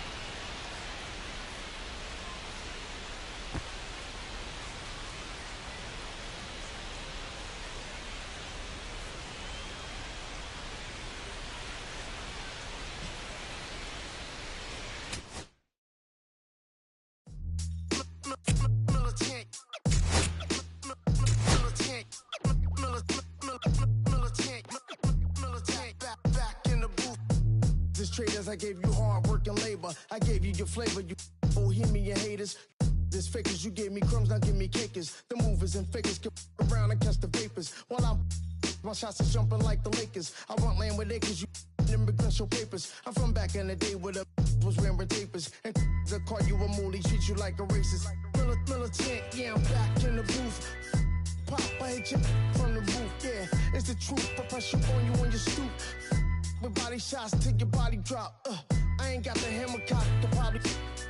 I gave you hard work and labor. I gave you your flavor. You bohemian haters. This fakers, you gave me crumbs, now give me cakers. The movers and fakers get around and catch the vapors. While I'm my shots is jumping like the Lakers. I want land with acres, you immigrant show papers. I'm from back in the day where the was wearing tapers. And they'll call you a moolie, treat you like a racist. Militant, yeah, I'm back in the booth. Pop, I hit you from the roof, yeah. It's the truth, I press you on you on your stoop. With body shots till your body drop. I ain't got the hammer cock to probably.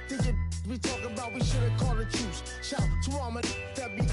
Did you we talk about we should've called a truce. Shout to all my that be